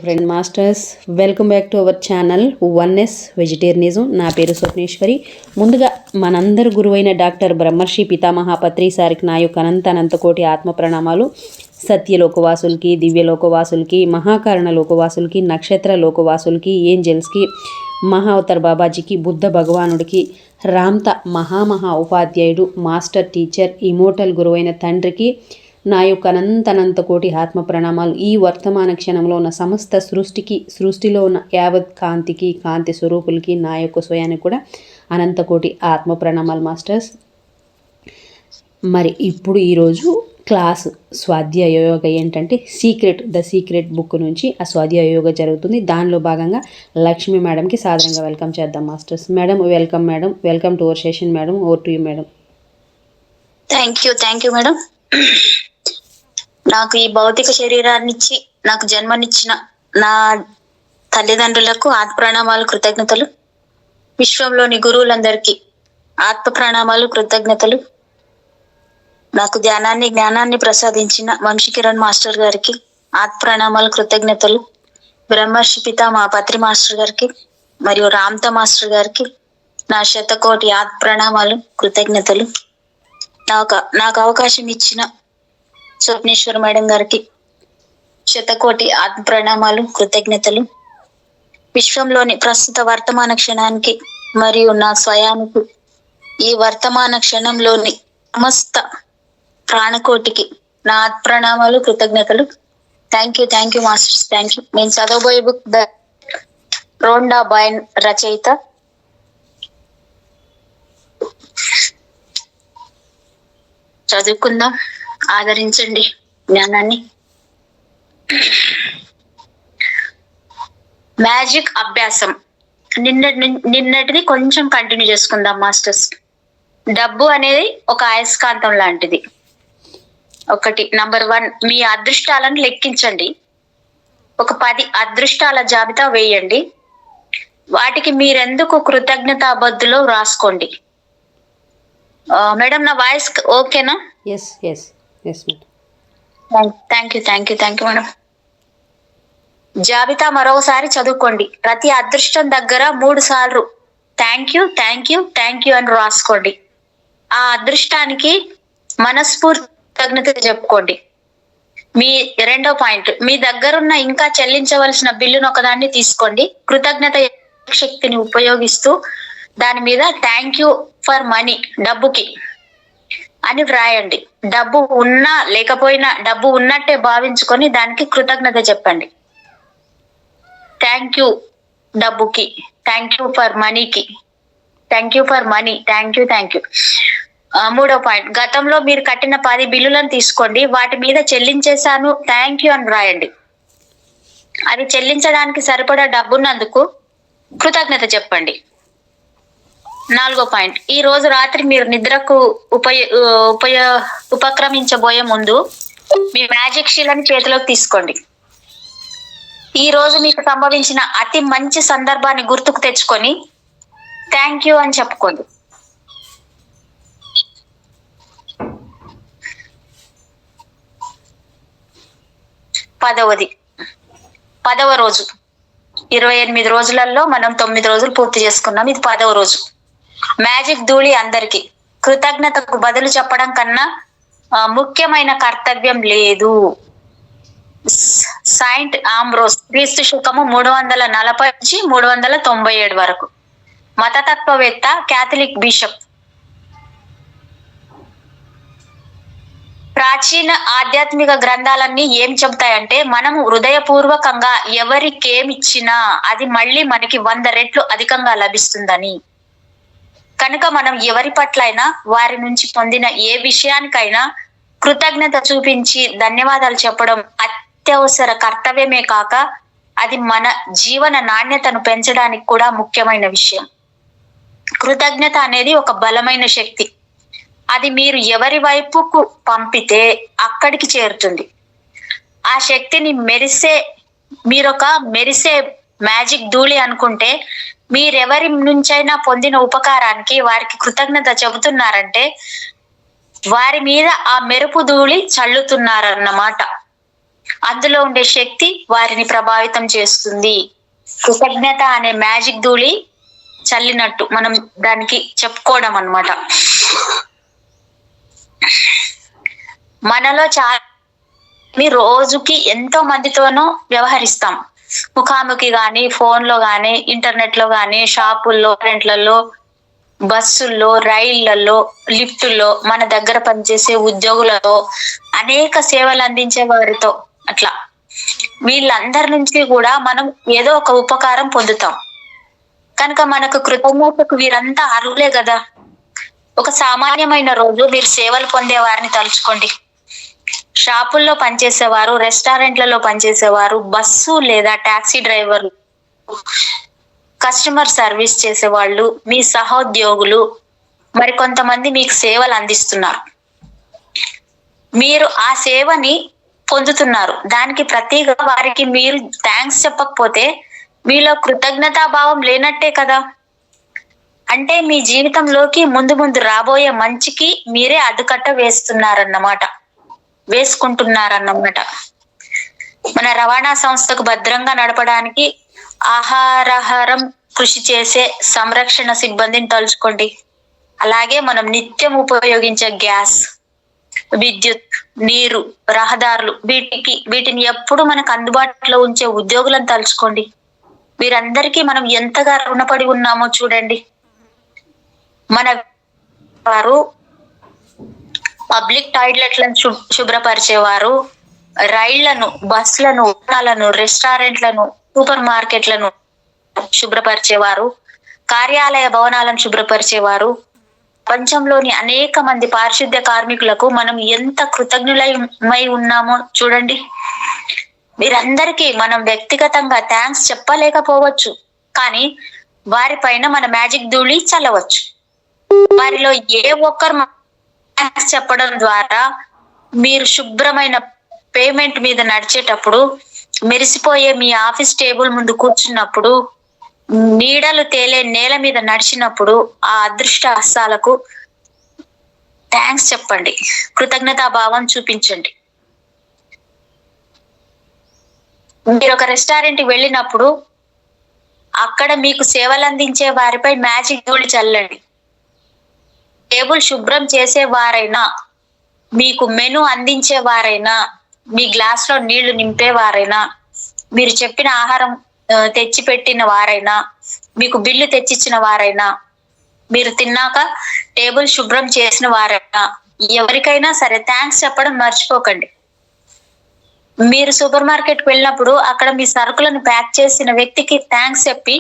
Friend masters, welcome back to our channel oneness vegetarianism. నా పేరు స్వప్నేశ్వరి. ముందుగా మనందరి గురువైన డాక్టర్ బ్రహ్మర్షి పితామహ పత్రి సారికి నా యొక్క అనంతకోటి ఆత్మ ప్రణామాలు. సత్యలోకవాసులకి, దివ్యలోకవాసులకి, మహాకారణ లోకవాసులకి, నక్షత్ర లోకవాసులకి, ఏంజల్స్కి, మహావతార్ బాబాజీకి, బుద్ధ భగవానుడికి, రామ్త మహా ఉపాధ్యాయుడు, మాస్టర్ టీచర్, ఇమోటల్ గురువైన తండ్రికి నా యొక్క అనంతకోటి ఆత్మ ప్రణామాలు. ఈ వర్తమాన క్షణంలో ఉన్న సమస్త సృష్టికి, సృష్టిలో ఉన్న యావత్ కాంతికి, కాంతి స్వరూపులకి నా యొక్క స్వయానికి కూడా అనంతకోటి ఆత్మ ప్రణామాలు మాస్టర్స్. మరి ఇప్పుడు ఈరోజు క్లాస్ స్వాధ్యాయ యోగ ఏంటంటే ద సీక్రెట్ బుక్ నుంచి ఆ స్వాధ్యాయ యోగ జరుగుతుంది. దానిలో భాగంగా లక్ష్మి మేడంకి సాధారణంగా వెల్కమ్ చేద్దాం masters. Madam welcome. Madam welcome to our session. Madam over to you madam. Thank you madam. నాకు ఈ భౌతిక శరీరాన్ని ఇచ్చి నాకు జన్మనిచ్చిన నా తల్లిదండ్రులకు ఆత్మ ప్రణామాలు, కృతజ్ఞతలు. విశ్వంలోని గురువులందరికీ ఆత్మ ప్రణామాలు, కృతజ్ఞతలు. నాకు జ్ఞానాన్ని ప్రసాదించిన వంశీకిరణ్ మాస్టర్ గారికి ఆత్మ ప్రణామాలు, కృతజ్ఞతలు. బ్రహ్మర్షి పితామహ పత్రి మాస్టర్ గారికి మరియు రామ్త మాస్టర్ గారికి నా శతకోటి ఆత్మ ప్రణామాలు, కృతజ్ఞతలు. నాకు అవకాశం ఇచ్చిన స్వప్నేశ్వర మేడం గారికి శతకోటి ఆత్మ ప్రణామాలు, కృతజ్ఞతలు. విశ్వంలోని ప్రస్తుత వర్తమాన క్షణానికి మరియు నా స్వయానికి, ఈ వర్తమాన క్షణంలోని సమస్త ప్రాణకోటికి నా ఆత్మ ప్రణామాలు, కృతజ్ఞతలు. Thank you masters. Thank you. నేను చదవబోయే బుక్ ద రోండా బైన్ రచయిత చదువుకుందాం, ఆదరించండి జ్ఞానాన్ని. మ్యాజిక్ అభ్యాసం నిన్నటిది కొంచెం కంటిన్యూ చేసుకుందాం మాస్టర్స్. డబ్బు అనేది ఒక అయస్కాంతం లాంటిది. నంబర్ 1, మీ అదృష్టాలను లెక్కించండి. ఒక 10 అదృష్టాల జాబితా వేయండి. వాటికి మీరెందుకు కృతజ్ఞతాబద్దులో రాసుకోండి. మేడం నా వాయిస్ ఓకేనా? Yes thank you madam. జాబితా మరోసారి చదువుకోండి. ప్రతి అదృష్టం దగ్గర 3 సార్లు థ్యాంక్ యూ అని రాసుకోండి. ఆ అదృష్టానికి మనస్ఫూర్తి కృతజ్ఞత చెప్పుకోండి. మీ 2వ పాయింట్, మీ దగ్గరున్న ఇంకా చెల్లించవలసిన బిల్లును ఒకదాన్ని తీసుకోండి. కృతజ్ఞత శక్తిని ఉపయోగిస్తూ దాని మీద థ్యాంక్ యూ ఫర్ మనీ, డబ్బుకి అని వ్రాయండి. డబ్బు ఉన్నా లేకపోయినా డబ్బు ఉన్నట్టే భావించుకొని దానికి కృతజ్ఞత చెప్పండి. థ్యాంక్ యూ డబ్బుకి, థ్యాంక్ యూ ఫర్ మనీకి, thank you for money, thank you. 3వ పాయింట్, గతంలో మీరు కట్టిన 10 బిల్లులను తీసుకోండి. వాటి మీద చెల్లించేశాను థ్యాంక్ యూ అని వ్రాయండి. అది చెల్లించడానికి సరిపడా డబ్బున్నందుకు కృతజ్ఞత చెప్పండి. 4వ పాయింట్, ఈ రోజు రాత్రి మీరు నిద్రకు ఉపక్రమించబోయే ముందు మీ మ్యాజిక్ షీలను చేతిలోకి తీసుకోండి. ఈ రోజు మీకు సంభవించిన అతి మంచి సందర్భాన్ని గుర్తుకు తెచ్చుకొని థ్యాంక్ యూ అని చెప్పుకోండి. 10వ రోజు, 28 రోజులలో మనం 9 రోజులు పూర్తి చేసుకున్నాం. ఇది 10వ రోజు. మ్యాజిక్ ధూళి అందరికి. కృతజ్ఞతకు బదులు చెప్పడం కన్నా ముఖ్యమైన కర్తవ్యం లేదు. సైంట్ ఆంబ్రోస్, క్రీస్తు శకము 340 నుంచి 397 వరకు, మతతత్వవేత్త, క్యాథలిక్ బిషప్. ప్రాచీన ఆధ్యాత్మిక గ్రంథాలన్నీ ఏం చెబుతాయంటే, మనము హృదయపూర్వకంగా ఎవరికేమిచ్చినా అది మళ్ళీ మనకి 100 రెట్లు అధికంగా లభిస్తుందని. కనుక మనం ఎవరి పట్లైనా, వారి నుంచి పొందిన ఏ విషయానికైనా కృతజ్ఞత చూపించి ధన్యవాదాలు చెప్పడం అత్యవసర కర్తవ్యమే కాక అది మన జీవన నాణ్యతను పెంచడానికి కూడా ముఖ్యమైన విషయం. కృతజ్ఞత అనేది ఒక బలమైన శక్తి. అది మీరు ఎవరి వైపుకు పంపితే అక్కడికి చేరుతుంది. ఆ శక్తిని మీరొక మెరిసే మ్యాజిక్ ధూళి అనుకుంటే, మీరెవరి నుంచైనా పొందిన ఉపకారానికి వారికి కృతజ్ఞత చెబుతున్నారంటే వారి మీద ఆ మెరుపు ధూళి చల్లుతున్నారన్నమాట. అందులో ఉండే శక్తి వారిని ప్రభావితం చేస్తుంది. కృతజ్ఞత అనే మ్యాజిక్ ధూళి చల్లినట్టు మనం దానికి చెప్పుకోవడం అన్నమాట. మనలో చాలా రోజుకి ఎంతో మందితోనూ వ్యవహరిస్తాం. ముఖాముఖి గాని, ఫోన్ లో గాని, ఇంటర్నెట్ లో గాని, షాపుల్లో, రెంట్లలో, బస్సుల్లో, రైళ్లలో, లిఫ్టుల్లో, మన దగ్గర పనిచేసే ఉద్యోగులతో, అనేక సేవలు అందించే వారితో, అట్లా వీళ్ళందరి నుంచి కూడా మనం ఏదో ఒక ఉపకారం పొందుతాం. కనుక మనకు కృతజ్ఞతకు వీరంతా అర్హులే కదా. ఒక సామాన్యమైన రోజు మీరు సేవలు పొందే వారిని తలుచుకోండి. షాపుల్లో పనిచేసేవారు, రెస్టారెంట్లలో పనిచేసేవారు, బస్సు లేదా టాక్సీ డ్రైవర్లు, కస్టమర్ సర్వీస్ చేసేవాళ్ళు, మీ సహోద్యోగులు, మరి కొంతమంది మీకు సేవలు అందిస్తున్నారు. మీరు ఆ సేవని పొందుతున్నారు. దానికి ప్రతిగా వారికి మీరు థ్యాంక్స్ చెప్పకపోతే మీలో కృతజ్ఞతాభావం లేనట్టే కదా. అంటే మీ జీవితంలోకి ముందు ముందు రాబోయే మంచికి మీరే అడ్డుకట్ట వేసుకుంటున్నారన్నమాట. మన రవాణా సంస్థకు భద్రంగా నడపడానికి ఆహారహరం కృషి చేసే సంరక్షణ సిబ్బందిని తలుచుకోండి. అలాగే మనం నిత్యం ఉపయోగించే గ్యాస్, విద్యుత్, నీరు, రహదారులు, వీటిని ఎప్పుడు మనకు అందుబాటులో ఉంచే ఉద్యోగులను తలుచుకోండి. వీరందరికీ మనం ఎంతగా రుణపడి ఉన్నామో చూడండి. మన వారు పబ్లిక్ టాయిలెట్లను శుభ్రపరిచేవారు, రైళ్లను, బస్సులను, వాహనాలను, రెస్టారెంట్లను, సూపర్ మార్కెట్లను శుభ్రపరిచేవారు, కార్యాలయ భవనాలను శుభ్రపరిచేవారు, ప్రపంచంలోని అనేక మంది పారిశుద్ధ్య కార్మికులకు మనం ఎంత కృతజ్ఞులమై ఉన్నామో చూడండి. వీరందరికీ మనం వ్యక్తిగతంగా థ్యాంక్స్ చెప్పలేకపోవచ్చు, కానీ వారిపైన మన మ్యాజిక్ ధూళి చల్లవచ్చు. వారిలో ఏ ఒక్కరు థ్యాంక్స్ చెప్పడం ద్వారా మీరు శుభ్రమైన పేమెంట్ మీద నడిచేటప్పుడు, మెరిసిపోయే మీ ఆఫీస్ టేబుల్ ముందు కూర్చున్నప్పుడు, నీడలు తేలే నేల మీద నడిచినప్పుడు ఆ అదృష్ట హస్తాలకు థ్యాంక్స్ చెప్పండి. కృతజ్ఞతాభావం చూపించండి. మీరు ఒక రెస్టారెంట్ కి వెళ్ళినప్పుడు అక్కడ మీకు సేవలు అందించే వారిపై మ్యాజిక్ ధూళి చల్లండి. టేబుల్ శుభ్రం చేసేవారైనా, మీకు మెను అందించేవారైనా, మీ గ్లాస్ లో నీళ్లు నింపేవారైనా, మీరు చెప్పిన ఆహారం తెచ్చి పెట్టిన వారైనా, మీకు బిల్లు తెచ్చిచ్చిన వారైనా, మీరు తిన్నాక టేబుల్ శుభ్రం చేసిన వారైనా, ఎవరికైనా సరే థ్యాంక్స్ చెప్పడం మర్చిపోకండి. మీరు సూపర్ మార్కెట్ కి వెళ్ళినప్పుడు అక్కడ మీ సరుకులను ప్యాక్ చేసిన వ్యక్తికి థ్యాంక్స్ చెప్పి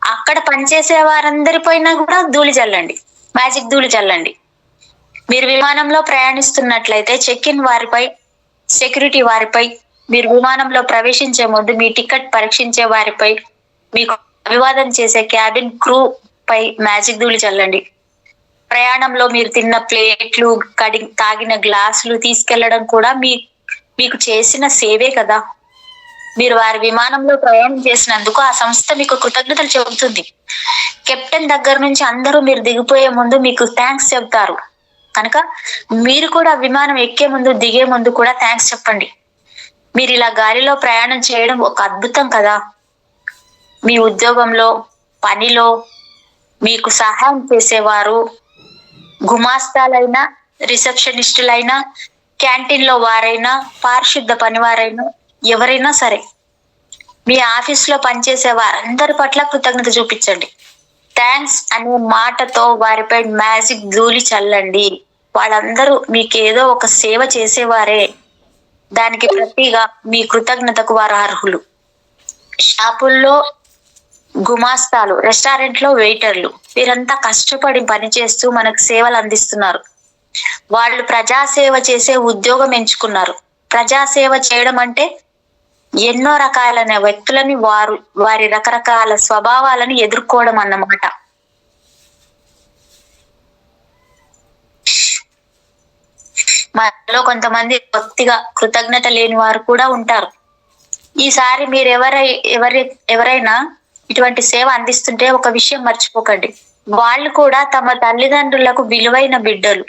అక్కడ పనిచేసే వారందరిపైన కూడా ధూళి చల్లండి, మ్యాజిక్ ధూళి చల్లండి. మీరు విమానంలో ప్రయాణిస్తున్నట్లయితే చెక్ ఇన్ వారిపై, సెక్యూరిటీ వారిపై, మీరు విమానంలో ప్రవేశించే ముందు మీ టికెట్ పరీక్షించే వారిపై, మీకు అభివాదం చేసే క్యాబిన్ క్రూ పై మ్యాజిక్ ధూళి చల్లండి. ప్రయాణంలో మీరు తిన్న ప్లేట్లు, తాగిన గ్లాసులు తీసుకెళ్లడం కూడా మీకు చేసిన సేవే కదా. మీరు వారి విమానంలో ప్రయాణం చేసినందుకు ఆ సంస్థ మీకు కృతజ్ఞతలు చెబుతుంది. కెప్టెన్ దగ్గర నుంచి అందరూ మీరు దిగిపోయే ముందు మీకు థ్యాంక్స్ చెబుతారు. కనుక మీరు కూడా విమానం ఎక్కే ముందు, దిగే ముందు కూడా థ్యాంక్స్ చెప్పండి. మీరు ఇలా గాలిలో ప్రయాణం చేయడం ఒక అద్భుతం కదా. మీ ఉద్యోగంలో, పనిలో మీకు సహాయం చేసేవారు, గుమాస్తాలైనా, రిసెప్షనిస్టులైనా, క్యాంటీన్ లో వారైనా, పారిశుద్ధ పనివారైనా, ఎవరైనా సరే మీ ఆఫీస్ లో పనిచేసే వారందరి పట్ల కృతజ్ఞత చూపించండి. థ్యాంక్స్ అనే మాటతో వారిపై మ్యాజిక్ ధూళి చల్లండి. వాళ్ళందరూ మీకేదో ఒక సేవ చేసేవారే. దానికి ప్రతిగా మీ కృతజ్ఞతకు వారు అర్హులు. షాపుల్లో గుమాస్తాలు, రెస్టారెంట్ లో వెయిటర్లు, వీరంతా కష్టపడి పనిచేస్తూ మనకు సేవలు అందిస్తున్నారు. వాళ్ళు ప్రజాసేవ చేసే ఉద్యోగం ఎంచుకున్నారు. ప్రజాసేవ చేయడం అంటే ఎన్నో రకాలైన వ్యక్తులని, వారి రకరకాల స్వభావాలను ఎదుర్కోవడం అన్నమాట. మనలో కొంతమంది కొద్దిగా కృతజ్ఞత లేని వారు కూడా ఉంటారు. ఈసారి మీరు ఎవరైనా ఇటువంటి సేవ అందిస్తుంటే ఒక విషయం మర్చిపోకండి. వాళ్ళు కూడా తమ తల్లిదండ్రులకు విలువైన బిడ్డలు,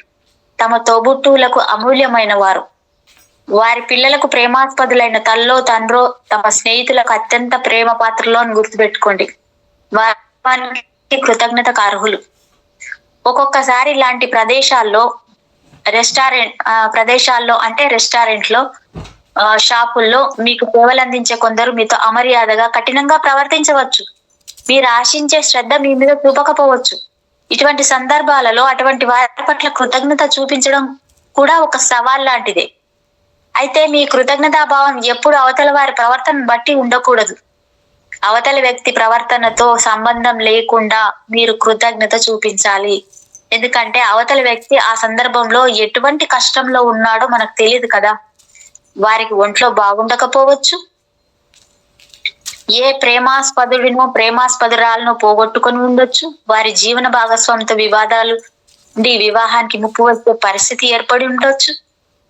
తమ తోబుట్టువులకు అమూల్యమైన వారు. వారి పిల్లలకు ప్రేమాస్పదులైన తల్లో తండ్రో తమ స్నేహితులకు అత్యంత ప్రేమ పాత్రలో అని గుర్తుపెట్టుకోండి. వారికి కృతజ్ఞతకు అర్హులు. ఒక్కొక్కసారి ఇలాంటి ప్రదేశాల్లో అంటే రెస్టారెంట్లో, షాపుల్లో మీకు సేవలు అందించే కొందరు మీతో అమర్యాదగా కఠినంగా ప్రవర్తించవచ్చు. మీరు ఆశించే శ్రద్ధ మీ మీద చూపకపోవచ్చు. ఇటువంటి సందర్భాలలో అటువంటి వారి పట్ల కృతజ్ఞత చూపించడం కూడా ఒక సవాల్ లాంటిదే. అయితే మీ కృతజ్ఞతాభావం ఎప్పుడు అవతల వారి ప్రవర్తన బట్టి ఉండకూడదు. అవతల వ్యక్తి ప్రవర్తనతో సంబంధం లేకుండా మీరు కృతజ్ఞత చూపించాలి. ఎందుకంటే అవతల వ్యక్తి ఆ సందర్భంలో ఎటువంటి కష్టంలో ఉన్నాడో మనకు తెలియదు కదా. వారికి ఒంట్లో బాగుండకపోవచ్చు, ఏ ప్రేమాస్పదురాలను పోగొట్టుకొని ఉండొచ్చు, వారి జీవన భాగస్వామితో వివాదాలు వివాహానికి ముప్పు వచ్చే పరిస్థితి ఏర్పడి ఉండొచ్చు.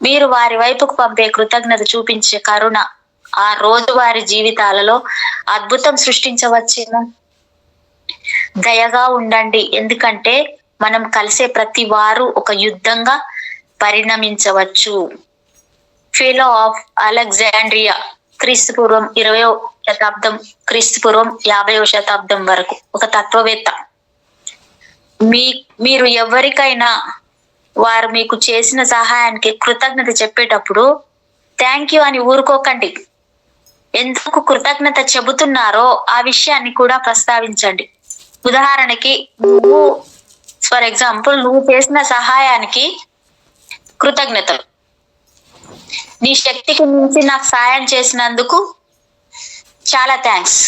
మీరు వారి వైపుకు పంపే కృతజ్ఞత చూపించే కరుణ ఆ రోజు వారి జీవితాలలో అద్భుతం సృష్టించవచ్చేమో. దయగా ఉండండి, ఎందుకంటే మనం కలిసే ప్రతి వారు ఒక యుద్ధంగా పరిణమించవచ్చు. ఫెలో ఆఫ్ అలెగ్జాండ్రియా, క్రీస్తుపూర్వం 20వ శతాబ్దం, క్రీస్తుపూర్వం 50వ శతాబ్దం వరకు ఒక తత్వవేత్త. మీరు ఎవరికైనా వారు మీకు చేసిన సహాయానికి కృతజ్ఞత చెప్పేటప్పుడు థ్యాంక్ యూ అని ఊరుకోకండి. ఎందుకు కృతజ్ఞత చెబుతున్నారో ఆ విషయాన్ని కూడా ప్రస్తావించండి. ఉదాహరణకి ఫర్ ఎగ్జాంపుల్ నువ్వు చేసిన సహాయానికి కృతజ్ఞతలు. నీ శక్తికి మించి నాకు సహాయం చేసినందుకు చాలా థ్యాంక్స్.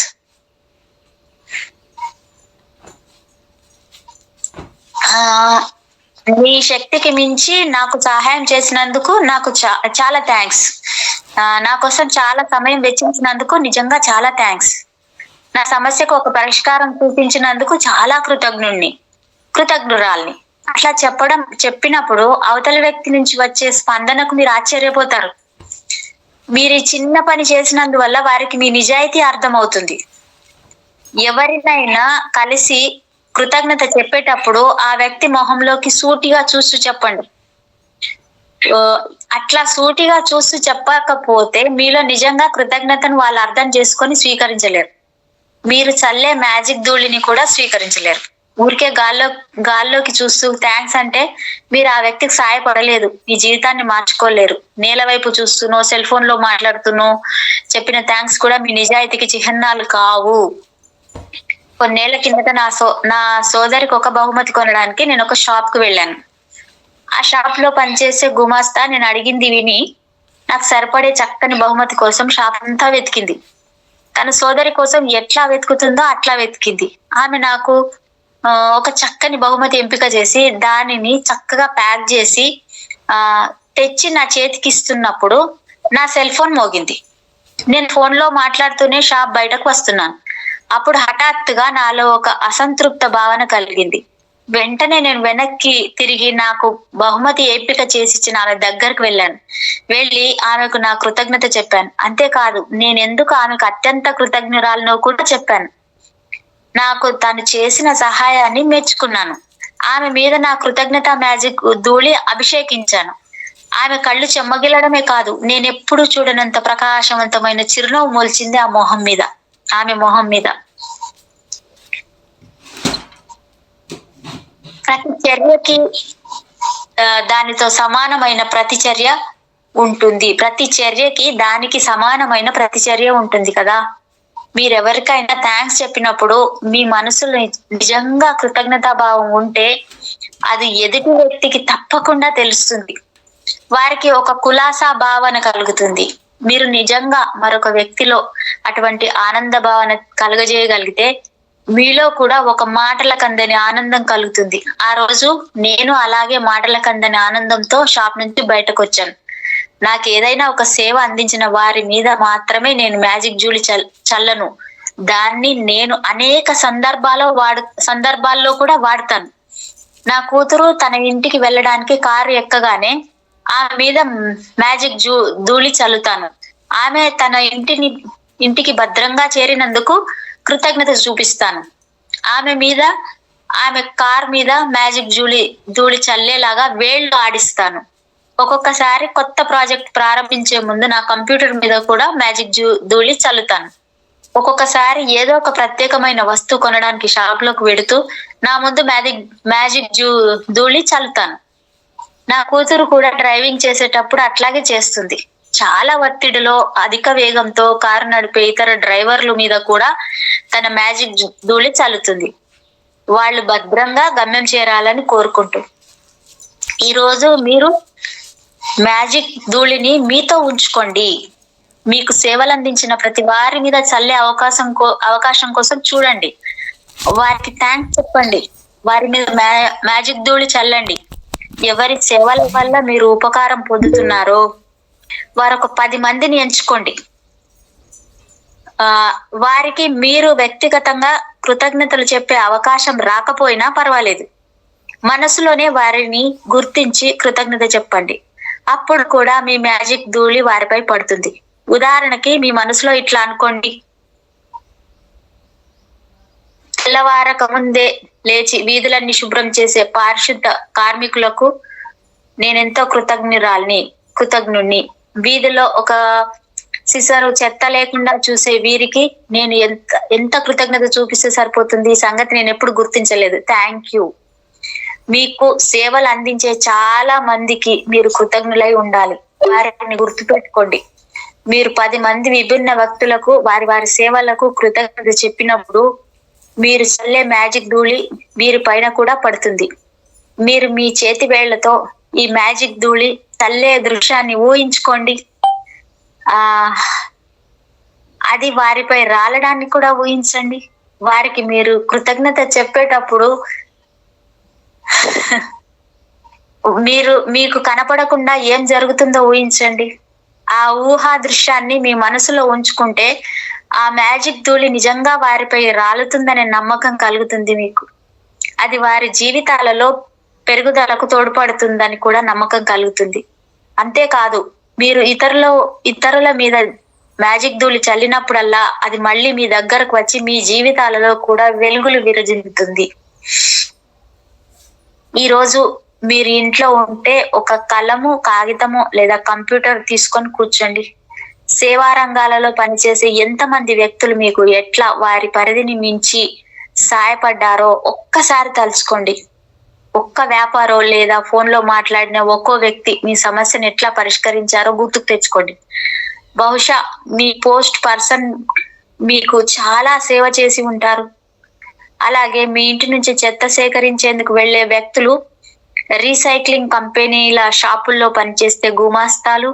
నీ శక్తికి మించి నాకు సహాయం చేసినందుకు నాకు చాలా థ్యాంక్స్. నా కోసం చాలా సమయం వెచ్చించినందుకు నిజంగా చాలా థ్యాంక్స్. నా సమస్యకు ఒక పరిష్కారం చూపించినందుకు చాలా కృతజ్ఞురాల్ని. అట్లా చెప్పినప్పుడు అవతల వ్యక్తి నుంచి వచ్చే స్పందనకు మీరు ఆశ్చర్యపోతారు. మీరు ఈ చిన్న పని చేసినందువల్ల వారికి మీ నిజాయితీ అర్థమవుతుంది. ఎవరినైనా కలిసి కృతజ్ఞత చెప్పేటప్పుడు ఆ వ్యక్తి మొహంలోకి సూటిగా చూస్తూ చెప్పండి. అట్లా సూటిగా చూస్తూ చెప్పకపోతే మీలో నిజంగా కృతజ్ఞతను వాళ్ళు అర్థం చేసుకొని స్వీకరించలేరు. మీరు చల్లే మ్యాజిక్ ధూళిని కూడా స్వీకరించలేరు. ఊరికే గాల్లోకి చూస్తూ థ్యాంక్స్ అంటే మీరు ఆ వ్యక్తికి సహాయపడలేదు, మీ జీవితాన్ని మార్చుకోలేరు. నేల వైపు చూస్తూనో సెల్ ఫోన్ లో మాట్లాడుతూనో చెప్పిన థ్యాంక్స్ కూడా మీ నిజాయితీకి చిహ్నాలు కావు. కొన్నేళ్ల కిందట నా సోదరికి ఒక బహుమతి కొనడానికి నేను ఒక షాప్ కు వెళ్ళాను. ఆ షాప్ లో పనిచేసే గుమాస్తా నేను అడిగింది విని నాకు సరిపడే చక్కని బహుమతి కోసం షాప్ అంతా వెతికింది. తన సోదరి కోసం ఎట్లా వెతుకుతుందో అట్లా వెతికింది. ఆమె నాకు ఒక చక్కని బహుమతి ఎంపిక చేసి దానిని చక్కగా ప్యాక్ చేసి తెచ్చి నా చేతికి ఇస్తున్నప్పుడు నా సెల్ ఫోన్ మోగింది. నేను ఫోన్ లో మాట్లాడుతూనే షాప్ బయటకు వస్తున్నాను. అప్పుడు హఠాత్తుగా నాలో ఒక అసంతృప్త భావన కలిగింది. వెంటనే నేను వెనక్కి తిరిగి నాకు బహుమతి ఎంపిక చేసి ఇచ్చిన ఆమె దగ్గరకు వెళ్ళి ఆమెకు నా కృతజ్ఞత చెప్పాను. అంతేకాదు, నేనెందుకు ఆమెకు అత్యంత కృతజ్ఞురాలనో కూడా చెప్పాను. నాకు తను చేసిన సహాయాన్ని మెచ్చుకున్నాను. ఆమె మీద నా కృతజ్ఞత మ్యాజిక్ ధూళి అభిషేకించాను. ఆమె కళ్ళు చెమ్మగిలడమే కాదు, నేనెప్పుడు చూడనంత ప్రకాశవంతమైన చిరునవ్వు మొలిచింది ఆమె మొహం మీద. ప్రతి చర్యకి దానితో సమానమైన ప్రతిచర్య ఉంటుంది. ప్రతి చర్యకి దానికి సమానమైన ప్రతిచర్య ఉంటుంది కదా. మీరెవరికైనా థ్యాంక్స్ చెప్పినప్పుడు మీ మనసులో నిజంగా కృతజ్ఞతాభావం ఉంటే అది ఎదుటి వ్యక్తికి తప్పకుండా తెలుస్తుంది. వారికి ఒక కులాసా భావన కలుగుతుంది. మీరు నిజంగా మరొక వ్యక్తిలో అటువంటి ఆనంద భావన కలుగజేయగలిగితే మీలో కూడా ఒక మాటల కందని ఆనందం కలుగుతుంది. ఆ రోజు నేను అలాగే మాటల కందని ఆనందంతో షాప్ నుంచి బయటకు వచ్చాను. నాకు ఏదైనా ఒక సేవ అందించిన వారి మీద మాత్రమే నేను మ్యాజిక్ జూలి చల్లను. దాన్ని నేను అనేక సందర్భాల్లో కూడా వాడతాను. నా కూతురు తన ఇంటికి వెళ్ళడానికి కారు ఎక్కగానే ఆమె మీద మ్యాజిక్ ధూళి చల్లుతాను. ఆమె తన ఇంటికి భద్రంగా చేరినందుకు కృతజ్ఞత చూపిస్తాను. ఆమె కార్ మీద మ్యాజిక్ ధూళి చల్లేలాగా వేళ్ళు ఆడిస్తాను. ఒక్కొక్కసారి కొత్త ప్రాజెక్ట్ ప్రారంభించే ముందు నా కంప్యూటర్ మీద కూడా మ్యాజిక్ ధూళి చల్లుతాను. ఒక్కొక్కసారి ఏదో ఒక ప్రత్యేకమైన వస్తువు కొనడానికి షాప్ లోకి వెడుతూ నా ముందు మ్యాజిక్ ధూళి చల్లుతాను. నా కూతురు కూడా డ్రైవింగ్ చేసేటప్పుడు అట్లాగే చేస్తుంది. చాలా ఒత్తిడిలో అధిక వేగంతో కారు నడిపే ఇతర డ్రైవర్ల మీద కూడా తన మ్యాజిక్ ధూళి చల్లుతుంది, వాళ్ళు భద్రంగా గమ్యం చేరాలని కోరుకుంటూ. ఈరోజు మీరు మ్యాజిక్ ధూళిని మీతో ఉంచుకోండి. మీకు సేవలు అందించిన ప్రతి వారి మీద చల్లే అవకాశం కోసం చూడండి. వారికి థ్యాంక్స్ చెప్పండి. వారి మీద మ్యాజిక్ ధూళి చల్లండి. ఎవరి సేవల వల్ల మీరు ఉపకారం పొందుతున్నారో వారొక 10 మందిని ఎంచుకోండి. వారికి మీరు వ్యక్తిగతంగా కృతజ్ఞతలు చెప్పే అవకాశం రాకపోయినా పర్వాలేదు, మనసులోనే వారిని గుర్తించి కృతజ్ఞత చెప్పండి. అప్పుడు కూడా మీ మ్యాజిక్ ధూళి వారిపై పడుతుంది. ఉదాహరణకి మీ మనసులో ఇట్లా అనుకోండి: తెల్లవారక ముందే లేచి వీధులన్నీ శుభ్రం చేసే పారిశుద్ధ కార్మికులకు నేనెంతో కృతజ్ఞుణ్ణి. వీధిలో ఒక సిసరు చెత్త లేకుండా చూసే వీరికి నేను ఎంత కృతజ్ఞత చూపిస్తే సరిపోతుంది? ఈ సంగతి నేను ఎప్పుడు గుర్తించలేదు. Thank you. మీకు సేవలు అందించే చాలా మందికి మీరు కృతజ్ఞులై ఉండాలి. వారిని గుర్తుపెట్టుకోండి. మీరు 10 మంది విభిన్న వ్యక్తులకు వారి సేవలకు కృతజ్ఞత చెప్పినప్పుడు మీరు చల్లే మ్యాజిక్ ధూళి వీరి పైన కూడా పడుతుంది. మీరు మీ చేతి వేళ్లతో ఈ మ్యాజిక్ ధూళి చల్లే దృశ్యాన్ని ఊహించుకోండి. అది వారిపై రాలడాన్ని కూడా ఊహించండి. వారికి మీరు కృతజ్ఞత చెప్పేటప్పుడు మీకు కనపడకుండా ఏం జరుగుతుందో ఊహించండి. ఆ ఊహా దృశ్యాన్ని మీ మనసులో ఉంచుకుంటే ఆ మ్యాజిక్ ధూళి నిజంగా వారిపై రాలుతుందనే నమ్మకం కలుగుతుంది మీకు. అది వారి జీవితాలలో పెరుగుదలకు తోడ్పడుతుందని కూడా నమ్మకం కలుగుతుంది. అంతేకాదు, మీరు ఇతరుల మీద మ్యాజిక్ ధూళి చల్లినప్పుడల్లా అది మళ్ళీ మీ దగ్గరకు వచ్చి మీ జీవితాలలో కూడా వెలుగులు విరజిల్లుతుంది. ఈరోజు మీరు ఇంట్లో ఉంటే ఒక కలము, కాగితము లేదా కంప్యూటర్ తీసుకొని కూర్చోండి. సేవా రంగాలలో పనిచేసే ఎంతమంది వ్యక్తులు మీకు ఎట్లా వారి పరిధిని మించి సాయపడ్డారో ఒక్కసారి తలుచుకోండి. ఒక్క వ్యాపారం లేదా ఫోన్ లో మాట్లాడిన ఒక్కో వ్యక్తి మీ సమస్యను ఎట్లా పరిష్కరించారో గుర్తుకు తెచ్చుకోండి. బహుశా మీ పోస్ట్ పర్సన్ మీకు చాలా సేవ చేసి ఉంటారు. అలాగే మీ ఇంటి నుంచి చెత్త సేకరించేందుకు వెళ్లే వ్యక్తులు, రీసైక్లింగ్ కంపెనీల షాపుల్లో పనిచేస్తే గుమాస్తాలు,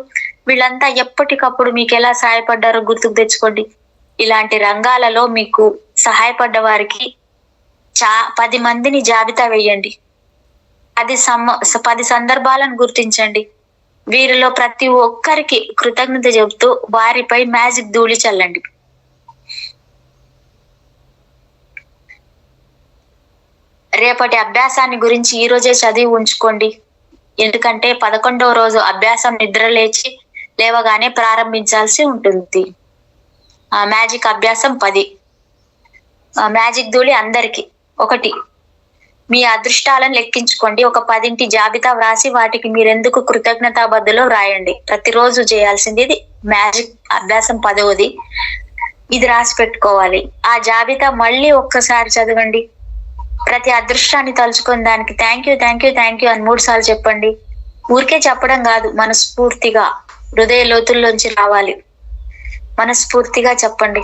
వీళ్ళంతా ఎప్పటికప్పుడు మీకు ఎలా సహాయపడ్డారో గుర్తుకు తెచ్చుకోండి. ఇలాంటి రంగాలలో మీకు సహాయపడ్డ వారికి 10 మందిని జాబితా వేయండి. 10 సందర్భాలను గుర్తించండి. వీరిలో ప్రతి ఒక్కరికి కృతజ్ఞత చెబుతూ వారిపై మ్యాజిక్ ధూళి చల్లండి. రేపటి అభ్యాసాన్ని గురించి ఈ రోజే చదివి ఉంచుకోండి. ఎందుకంటే 11వ రోజు అభ్యాసం నిద్ర లేవగానే ప్రారంభించాల్సి ఉంటుంది. మ్యాజిక్ అభ్యాసం 10. మ్యాజిక్ ధూళి అందరికి. 1, మీ అదృష్టాలను లెక్కించుకోండి. ఒక 10 జాబితా వ్రాసి వాటికి మీరెందుకు కృతజ్ఞతాబద్ధులో రాయండి. ప్రతిరోజు చేయాల్సింది ఇది. మ్యాజిక్ అభ్యాసం 10వది. ఇది రాసి పెట్టుకోవాలి. ఆ జాబితా మళ్ళీ ఒక్కసారి చదవండి. ప్రతి అదృష్టాన్ని తలుచుకొని దానికి thank you thank you thank you అని 3 సార్లు చెప్పండి. ఊరికే చెప్పడం కాదు, మనస్ఫూర్తిగా హృదయ లోతుల్లోంచి రావాలి. మనస్ఫూర్తిగా చెప్పండి.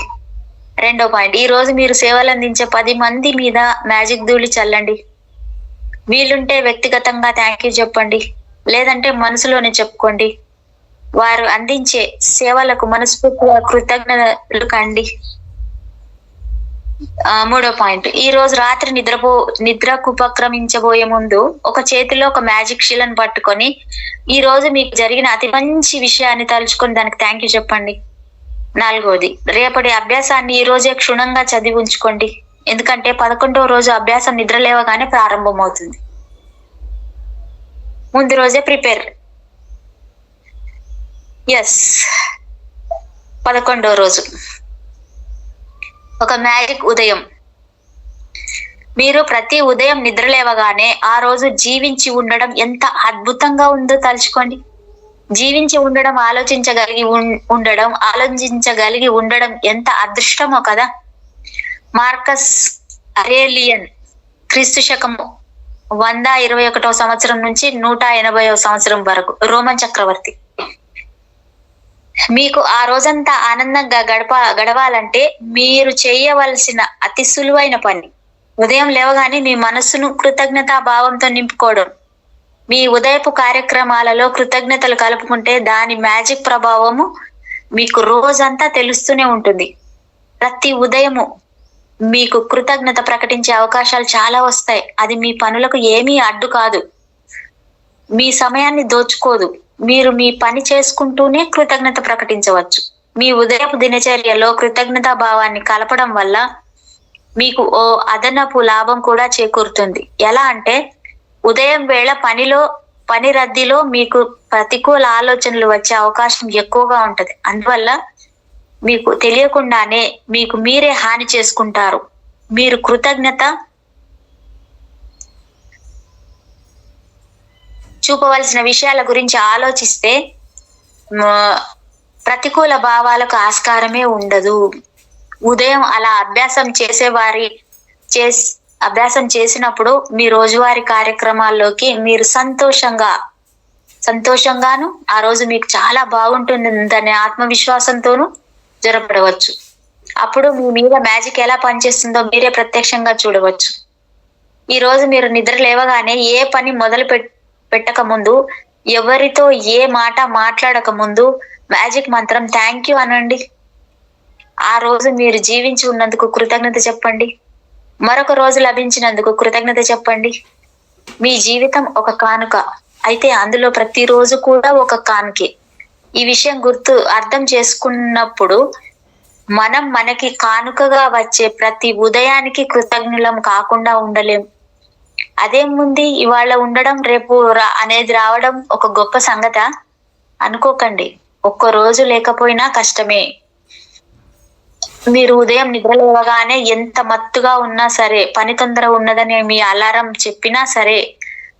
2వ పాయింట్, ఈ రోజు మీరు సేవలు అందించే 10 మంది మీద మ్యాజిక్ ధూళి చల్లండి. వీలుంటే వ్యక్తిగతంగా థ్యాంక్ యూ చెప్పండి, లేదంటే మనసులోనే చెప్పుకోండి. వారు అందించే సేవలకు మనస్ఫూర్తిగా కృతజ్ఞతలు కండి. 3వ పాయింట్, ఈ రోజు రాత్రి నిద్రకు ఉపక్రమించబోయే ముందు ఒక చేతిలో ఒక మ్యాజిక్ శిలను పట్టుకొని ఈ రోజు మీకు జరిగిన అతి మంచి విషయాన్ని తలుచుకొని దానికి థ్యాంక్ యూ చెప్పండి. 4వది, రేపటి అభ్యాసాన్ని ఈ రోజే క్షుణ్ణంగా చదివి ఉంచుకోండి. ఎందుకంటే 11వ రోజు అభ్యాసం నిద్ర లేవగానే ప్రారంభమవుతుంది. ముందు రోజే ప్రిపేర్. 11వ రోజు ఒక మ్యాజిక్ ఉదయం. మీరు ప్రతి ఉదయం నిద్ర లేవగానే ఆ రోజు జీవించి ఉండడం ఎంత అద్భుతంగా ఉందో తలుచుకోండి. జీవించి ఉండడం, ఆలోచించగలిగి ఉండడం ఎంత అదృష్టమో కదా. మార్కస్ అరేలియన్ క్రీస్తు శకము 121 సంవత్సరం నుంచి 180 సంవత్సరం వరకు రోమన్ చక్రవర్తి. మీకు ఆ రోజంతా ఆనందంగా గడవాలంటే మీరు చేయవలసిన అతి సులువైన పని ఉదయం లేవగానే మీ మనస్సును కృతజ్ఞతా భావంతో నింపుకోవడం. మీ ఉదయపు కార్యక్రమాలలో కృతజ్ఞతలు కలుపుకుంటే దాని మ్యాజిక్ ప్రభావము మీకు రోజంతా తెలుస్తూనే ఉంటుంది. ప్రతి ఉదయము మీకు కృతజ్ఞత ప్రకటించే అవకాశాలు చాలా వస్తాయి. అది మీ పనులకు ఏమీ అడ్డు కాదు, మీ సమయాన్ని దోచుకోదు. మీరు మీ పని చేసుకుంటూనే కృతజ్ఞత ప్రకటించవచ్చు. మీ ఉదయపు దినచర్యలో కృతజ్ఞతా భావాన్ని కలపడం వల్ల మీకు ఓ అదనపు లాభం కూడా చేకూరుతుంది. ఎలా అంటే ఉదయం వేళ పని రద్దీలో మీకు ప్రతికూల ఆలోచనలు వచ్చే అవకాశం ఎక్కువగా ఉంటది. అందువల్ల మీకు తెలియకుండానే మీకు మీరే హాని చేసుకుంటారు. మీరు కృతజ్ఞత చూపవలసిన విషయాల గురించి ఆలోచిస్తే ప్రతికూల భావాలకు ఆస్కారమే ఉండదు. ఉదయం అలా అభ్యాసం చేసినప్పుడు మీ రోజువారీ కార్యక్రమాల్లోకి మీరు సంతోషంగాను ఆ రోజు మీకు చాలా బాగుంటుందనే ఆత్మవిశ్వాసంతోనూ జరపడవచ్చు. అప్పుడు మీ మీద మ్యాజిక్ ఎలా పనిచేస్తుందో మీరే ప్రత్యక్షంగా చూడవచ్చు. ఈ రోజు మీరు నిద్ర లేవగానే ఏ పని మొదలు పెట్టక ముందు, ఎవరితో ఏ మాట మాట్లాడక ముందు మ్యాజిక్ మంత్రం థ్యాంక్ యూ అనండి. ఆ రోజు మీరు జీవించి ఉన్నందుకు కృతజ్ఞత చెప్పండి. మరొక రోజు లభించినందుకు కృతజ్ఞత చెప్పండి. మీ జీవితం ఒక కానుక అయితే అందులో ప్రతిరోజు కూడా ఒక కానుకే. ఈ విషయం అర్థం చేసుకున్నప్పుడు మనకి కానుకగా వచ్చే ప్రతి ఉదయానికి కృతజ్ఞులం కాకుండా ఉండలేం. అదేముంది, ఇవాళ ఉండడం రేపు అనేది రావడం ఒక గొప్ప సంగత అనుకోకండి. ఒక్క రోజు లేకపోయినా కష్టమే. మీరు ఉదయం నిద్రలేవగానే ఎంత మత్తుగా ఉన్నా సరే, పని తొందర ఉన్నదని మీ అలారం చెప్పినా సరే,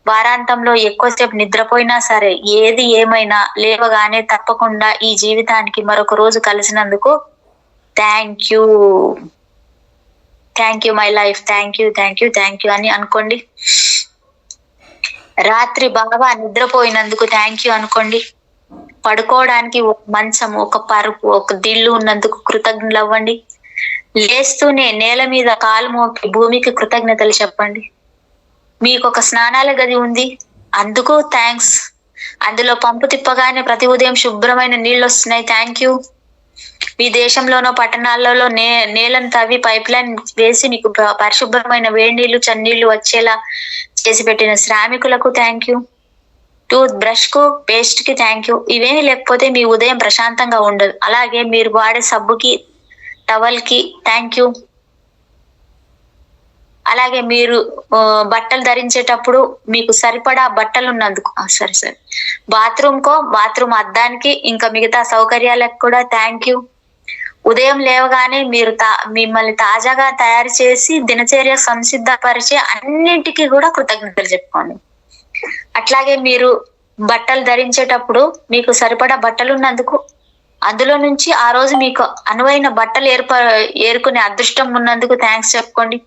వారాంతంలో ఎక్కువసేపు నిద్రపోయినా సరే, ఏది ఏమైనా లేవగానే తప్పకుండా ఈ జీవితానికి మరొక రోజు కలిసినందుకు thank you my life, thank you అని అనుకోండి. రాత్రి బాగా నిద్రపోయినందుకు థ్యాంక్ యూ అనుకోండి. పడుకోవడానికి ఒక మంచం, ఒక పరుపు, ఒక దిల్లు ఉన్నందుకు కృతజ్ఞతలు అవ్వండి. లేస్తూనే నేల మీద కాలు మోపి భూమికి కృతజ్ఞతలు చెప్పండి. మీకు ఒక స్నానాల గది ఉంది, అందుకు థ్యాంక్స్. అందులో పంపు తిప్పగానే ప్రతి ఉదయం శుభ్రమైన నీళ్ళు వస్తున్నాయి, థ్యాంక్ యూ. మీ దేశంలోనో పట్టణాలలో నేలను తవ్వి పైప్ లైన్ వేసి మీకు పరిశుభ్రమైన వేడి నీళ్లు చన్నీళ్లు వచ్చేలా చేసి పెట్టిన శ్రామికులకు థ్యాంక్ యూ. టూత్ బ్రష్ కు, పేస్ట్ కి థ్యాంక్ యూ. ఇవేమీ లేకపోతే మీ ఉదయం ప్రశాంతంగా ఉండదు. అలాగే మీరు వాడే సబ్బుకి, టవల్ కి థ్యాంక్ యూ. అలాగే మీరు బట్టలు ధరించేటప్పుడు మీకు సరిపడా బట్టలు ఉన్నందుకు బాత్రూమ్ అద్దానికి ఇంకా మిగతా సౌకర్యాలకు కూడా థ్యాంక్ యూ. ఉదయం లేవగానే మీరు మిమ్మల్ని తాజాగా తయారు చేసి దినచర్య సంసిద్ధపరిచే అన్నింటికీ కూడా కృతజ్ఞతలు చెప్పుకోండి. అట్లాగే మీరు బట్టలు ధరించేటప్పుడు మీకు సరిపడా బట్టలు ఉన్నందుకు, అందులో నుంచి ఆ రోజు మీకు అనువైన బట్టలు ఏరుకునే అదృష్టం ఉన్నందుకు థ్యాంక్స్ చెప్పుకోండి.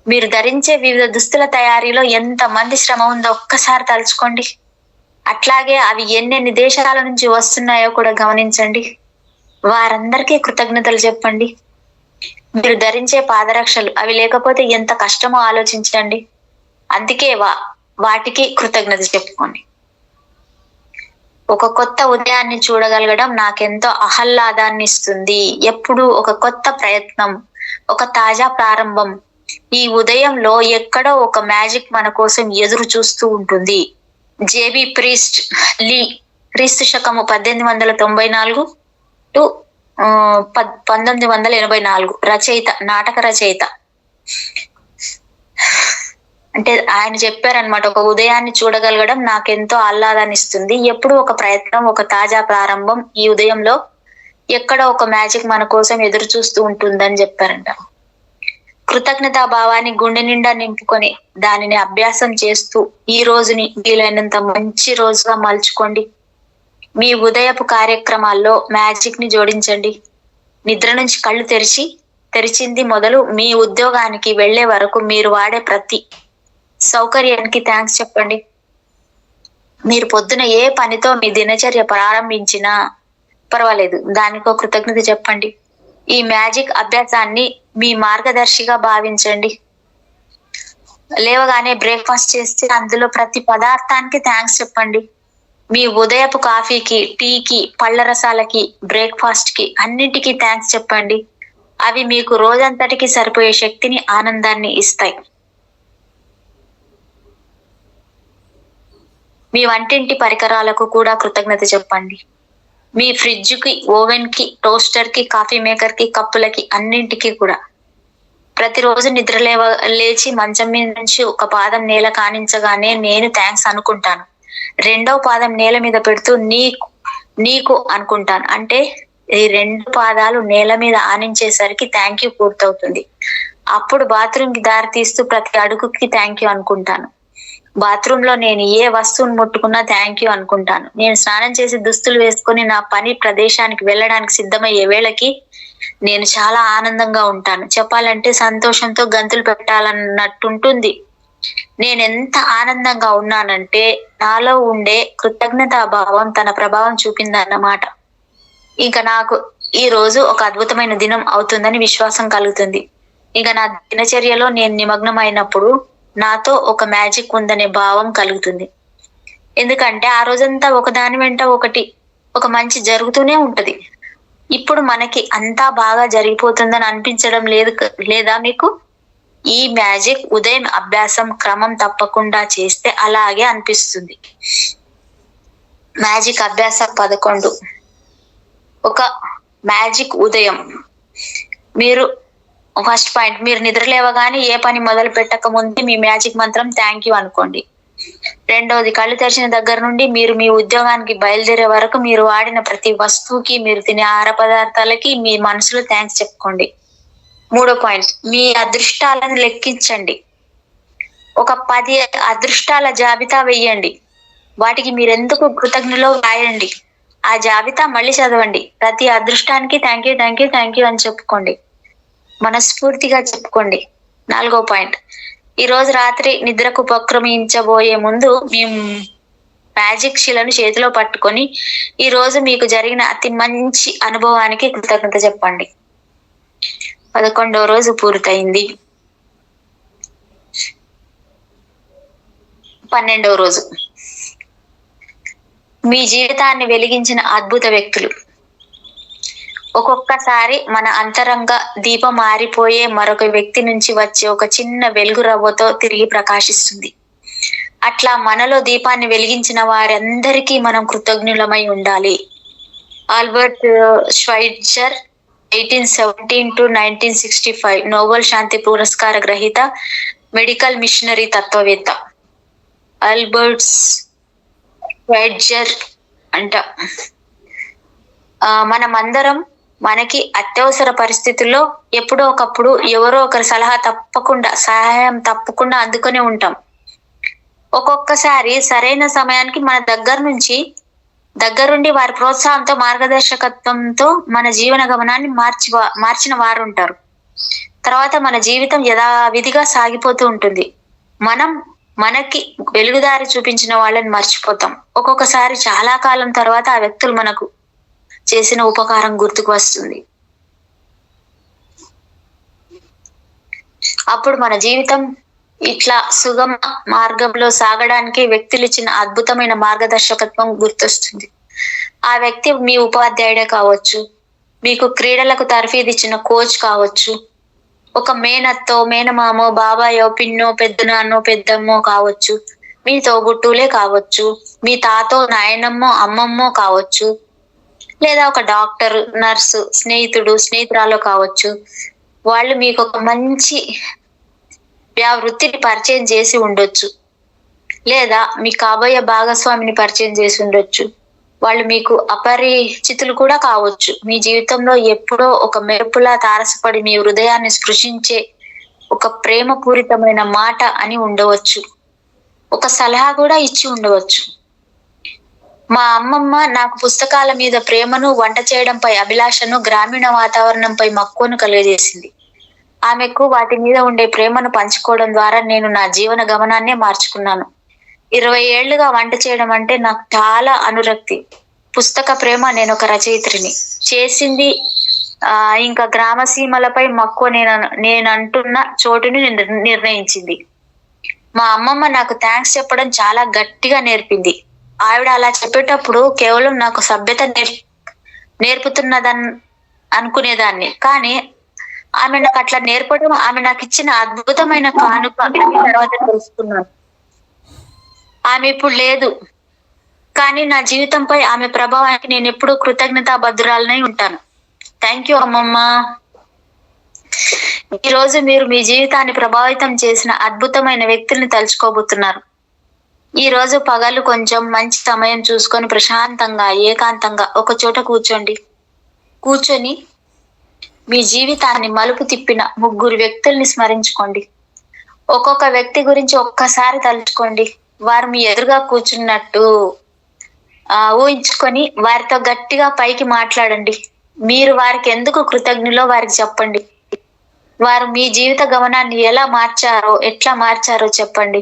మీరు ధరించే వివిధ దుస్తుల తయారీలో ఎంత మంది శ్రమ ఉందో ఒక్కసారి తలుచుకోండి. అట్లాగే అవి ఎన్నెన్ని దేశాల నుంచి వస్తున్నాయో కూడా గమనించండి. వారందరికీ కృతజ్ఞతలు చెప్పండి. మీరు ధరించే పాదరక్షలు, అవి లేకపోతే ఎంత కష్టమో ఆలోచించండి. అందుకే వాటికి కృతజ్ఞత చెప్పుకోండి. ఒక కొత్త ఉదయాన్ని చూడగలగడం నాకెంతో ఆహ్లాదాన్ని ఇస్తుంది. ఎప్పుడు ఒక కొత్త ప్రయత్నం, ఒక తాజా ప్రారంభం. ఈ ఉదయంలో ఎక్కడో ఒక మ్యాజిక్ మన కోసం ఎదురు చూస్తూ ఉంటుంది. జేబీ ప్రీస్ట్ లీ, క్రీస్తు శకము 1894 టు 1984, రచయిత, నాటక రచయిత. అంటే ఆయన చెప్పారనమాట, ఒక ఉదయాన్ని చూడగలగడం నాకెంతో ఆహ్లాదాన్ని ఇస్తుంది. ఎప్పుడు ఒక ప్రయత్నం, ఒక తాజా ప్రారంభం. ఈ ఉదయంలో ఎక్కడో ఒక మ్యాజిక్ మన కోసం ఎదురు చూస్తూ ఉంటుందని చెప్పారంట. కృతజ్ఞతా భావాన్ని గుండె నిండా నింపుకొని దానిని అభ్యాసం చేస్తూ ఈ రోజుని వీలైనంత మంచి రోజుగా మలుచుకోండి. మీ ఉదయపు కార్యక్రమాల్లో మ్యాజిక్ ని జోడించండి. నిద్ర నుంచి కళ్ళు తెరిచింది మొదలు మీ ఉద్యోగానికి వెళ్లే వరకు మీరు వాడే ప్రతి సౌకర్యానికి థ్యాంక్స్ చెప్పండి. మీరు పొద్దున ఏ పనితో మీ దినచర్య ప్రారంభించినా పర్వాలేదు, దానికో కృతజ్ఞత చెప్పండి. ఈ మ్యాజిక్ అభ్యాసాన్ని మీ మార్గదర్శిగా భావించండి. లేవగానే బ్రేక్ఫాస్ట్ చేస్తే అందులో ప్రతి పదార్థానికి థ్యాంక్స్ చెప్పండి. మీ ఉదయపు కాఫీకి, టీకి, పళ్ళ రసాలకి, బ్రేక్ఫాస్ట్ కి అన్నింటికీ థ్యాంక్స్ చెప్పండి. అవి మీకు రోజంతటికి సరిపోయే శక్తిని, ఆనందాన్ని ఇస్తాయి. మీ వంటింటి పరికరాలకు కూడా కృతజ్ఞత చెప్పండి. మీ ఫ్రిడ్జ్ కి, ఓవెన్ కి, టోస్టర్ కి, కాఫీ మేకర్ కి, కప్పులకి, అన్నింటికి కూడా. ప్రతిరోజు లేచి మంచం మీద నుంచి ఒక పాదం నేల కానించగానే నేను థ్యాంక్స్ అనుకుంటాను. రెండవ పాదం నేల మీద పెడుతూ నీకు అనుకుంటాను. అంటే ఈ 2 పాదాలు నేల మీద ఆనించేసరికి థ్యాంక్ యూ పూర్తవుతుంది. అప్పుడు బాత్రూమ్ కి దారి తీస్తూ ప్రతి అడుగుకి థ్యాంక్ యూ అనుకుంటాను. బాత్రూమ్ లో నేను ఏ వస్తువును ముట్టుకున్నా థ్యాంక్ యూ అనుకుంటాను. నేను స్నానం చేసి దుస్తులు వేసుకొని నా పని ప్రదేశానికి వెళ్ళడానికి సిద్ధమయ్యే వేళకి నేను చాలా ఆనందంగా ఉంటాను. చెప్పాలంటే సంతోషంతో గంతులు పెట్టాలన్నట్టుంటుంది. నేను ఎంత ఆనందంగా ఉన్నానంటే నాలో ఉండే కృతజ్ఞతా భావం తన ప్రభావం చూపిందన్నమాట. ఇంకా నాకు ఈ రోజు ఒక అద్భుతమైన దినం అవుతుందని విశ్వాసం కలుగుతుంది. ఇక నా దినచర్యలో నేను నిమగ్నమైనప్పుడు నాతో ఒక మ్యాజిక్ ఉందనే భావం కలుగుతుంది. ఎందుకంటే ఆ రోజంతా ఒకదాని వెంట ఒకటి ఒక మంచి జరుగుతూనే ఉంటది. ఇప్పుడు మనకి అంతా బాగా జరిగిపోతుందని అనిపించడం లేదా మీకు? ఈ మ్యాజిక్ ఉదయం అభ్యాసం క్రమం తప్పకుండా చేస్తే అలాగే అనిపిస్తుంది. మ్యాజిక్ అభ్యాసం 11. ఒక మ్యాజిక్ ఉదయం. మీరు ఫస్ట్ పాయింట్, మీరు నిద్ర లేవగానే ఏ పని మొదలు పెట్టక ముందే మీ మ్యాజిక్ మంత్రం థ్యాంక్ యూ అనుకోండి. రెండవది, కళ్ళు తెరిచిన దగ్గర నుండి మీరు మీ ఉద్యోగానికి బయలుదేరే వరకు మీరు వాడిన ప్రతి వస్తువుకి, మీరు తినే ఆహార పదార్థాలకి మీ మనసులో థ్యాంక్స్ చెప్పుకోండి. 3వ పాయింట్, మీ అదృష్టాలను లెక్కించండి. ఒక 10 అదృష్టాల జాబితా వేయండి. వాటికి మీరెందుకు కృతజ్ఞులో రాయండి. ఆ జాబితా మళ్ళీ చదవండి. ప్రతి అదృష్టానికి thank you thank you thank you అని చెప్పుకోండి, మనస్ఫూర్తిగా చెప్పుకోండి. 4వ పాయింట్, ఈ రోజు రాత్రి నిద్రకు ఉపక్రమించబోయే ముందు మీ మ్యాజిక్ శిలను చేతిలో పట్టుకొని ఈ రోజు మీకు జరిగిన అతి మంచి అనుభవానికి కృతజ్ఞత చెప్పండి. 11వ రోజు పూర్తయింది. 12వ రోజు, మీ జీవితాన్ని వెలిగించిన అద్భుత వ్యక్తులు. ఒక్కొక్కసారి మన అంతరంగ దీపం మారిపోయే మరొక వ్యక్తి నుంచి వచ్చే ఒక చిన్న వెలుగు రవ్వతో తిరిగి ప్రకాశిస్తుంది. అట్లా మనలో దీపాన్ని వెలిగించిన వారందరికీ మనం కృతజ్ఞులమై ఉండాలి. ఆల్బర్ట్ ష్వైట్జర్ 1817 to 1965 నోబెల్ శాంతి పురస్కార గ్రహీత, మెడికల్ మిషనరీ తత్వవేత్త. ఆల్బర్ట్ ష్వైట్జర్ అంట, మనమందరం మనకి అత్యవసర పరిస్థితుల్లో ఎప్పుడో ఒకప్పుడు ఎవరో ఒకరి సహాయం తప్పకుండా అందుకొని ఉంటాం. ఒక్కొక్కసారి సరైన సమయానికి మన దగ్గరుండి వారి ప్రోత్సాహంతో, మార్గదర్శకత్వంతో మన జీవన గమనాన్ని మార్చిన వారు ఉంటారు. తర్వాత మన జీవితం యథావిధిగా సాగిపోతూ ఉంటుంది. మనకి వెలుగుదారి చూపించిన వాళ్ళని మర్చిపోతాం. ఒక్కొక్కసారి చాలా కాలం తర్వాత ఆ వ్యక్తులు మనకు చేసిన ఉపకారం గుర్తుకు వస్తుంది. అప్పుడు మన జీవితం ఇట్లా సుగమ మార్గంలో సాగడానికి వ్యక్తులు ఇచ్చిన అద్భుతమైన మార్గదర్శకత్వం గుర్తొస్తుంది. ఆ వ్యక్తి మీ ఉపాధ్యాయుడే కావచ్చు, మీకు క్రీడలకు తర్ఫీదిచ్చిన కోచ్ కావచ్చు, ఒక మేనత్తో, మేనమామో, బాబాయో, పిన్నో, పెద్దనాన్నో, పెద్దమ్మో కావచ్చు, మీ తోబుట్టువులే కావచ్చు, మీ తాతో, నాయనమ్మో, అమ్మమ్మో కావచ్చు, లేదా ఒక డాక్టర్, నర్సు, స్నేహితురాలో కావచ్చు. వాళ్ళు మీకు ఒక మంచి వృత్తిని పరిచయం చేసి ఉండొచ్చు, లేదా మీ కాబోయే భాగస్వామిని పరిచయం చేసి ఉండొచ్చు. వాళ్ళు మీకు అపరిచితులు కూడా కావచ్చు. మీ జీవితంలో ఎప్పుడో ఒక మెరుపులా తారసపడి మీ హృదయాన్ని స్పృశించే ఒక ప్రేమపూరితమైన మాట అని ఉండవచ్చు, ఒక సలహా కూడా ఇచ్చి ఉండవచ్చు. మా అమ్మమ్మ నాకు పుస్తకాల మీద ప్రేమను, వంట చేయడంపై అభిలాషను, గ్రామీణ వాతావరణంపై మక్కువను కలుగజేసింది. ఆమెకు వాటి మీద ఉండే ప్రేమను పంచుకోవడం ద్వారా నేను నా జీవన గమనాన్నే మార్చుకున్నాను. 20 ఏళ్లుగా వంట చేయడం అంటే నాకు చాలా అనురక్తి. పుస్తక ప్రేమ, నేనొక రచయిత్రిని. చేసింది ఇంకా గ్రామ సీమలపై మక్కువ నేనంటున్న చోటుని నిర్ణయించింది. మా అమ్మమ్మ నాకు థ్యాంక్స్ చెప్పడం చాలా గట్టిగా నేర్పింది. ఆవిడ అలా చెప్పేటప్పుడు కేవలం నాకు సభ్యత నేర్పుతున్నదని అనుకునేదాన్ని. కానీ ఆమె నాకు అట్లా నేర్పడం, ఆమె నాకు ఇచ్చిన అద్భుతమైన కానుక తర్వాత తెలుసుకున్నాను. ఆమె ఇప్పుడు లేదు, కానీ నా జీవితంపై ఆమె ప్రభావానికి నేను ఎప్పుడూ కృతజ్ఞతాబద్ధురాలనై ఉంటాను. థ్యాంక్ యూ అమ్మమ్మ. ఈ రోజు మీరు మీ జీవితాన్ని ప్రభావితం చేసిన అద్భుతమైన వ్యక్తుల్ని తలుచుకోబోతున్నారు. ఈ రోజు పగలు కొంచెం మంచి సమయం చూసుకొని ప్రశాంతంగా, ఏకాంతంగా ఒక చోట కూర్చొని మీ జీవితాన్ని మలుపు తిప్పిన 3 వ్యక్తుల్ని స్మరించుకోండి. ఒక్కొక్క వ్యక్తి గురించి ఒక్కసారి తలుచుకోండి. వారు మీ ఎదురుగా కూర్చున్నట్టు ఊహించుకొని వారితో గట్టిగా పైకి మాట్లాడండి. మీరు వారికి ఎందుకు కృతజ్ఞులో వారికి చెప్పండి. వారు మీ జీవిత గమనాన్ని ఎట్లా మార్చారో చెప్పండి.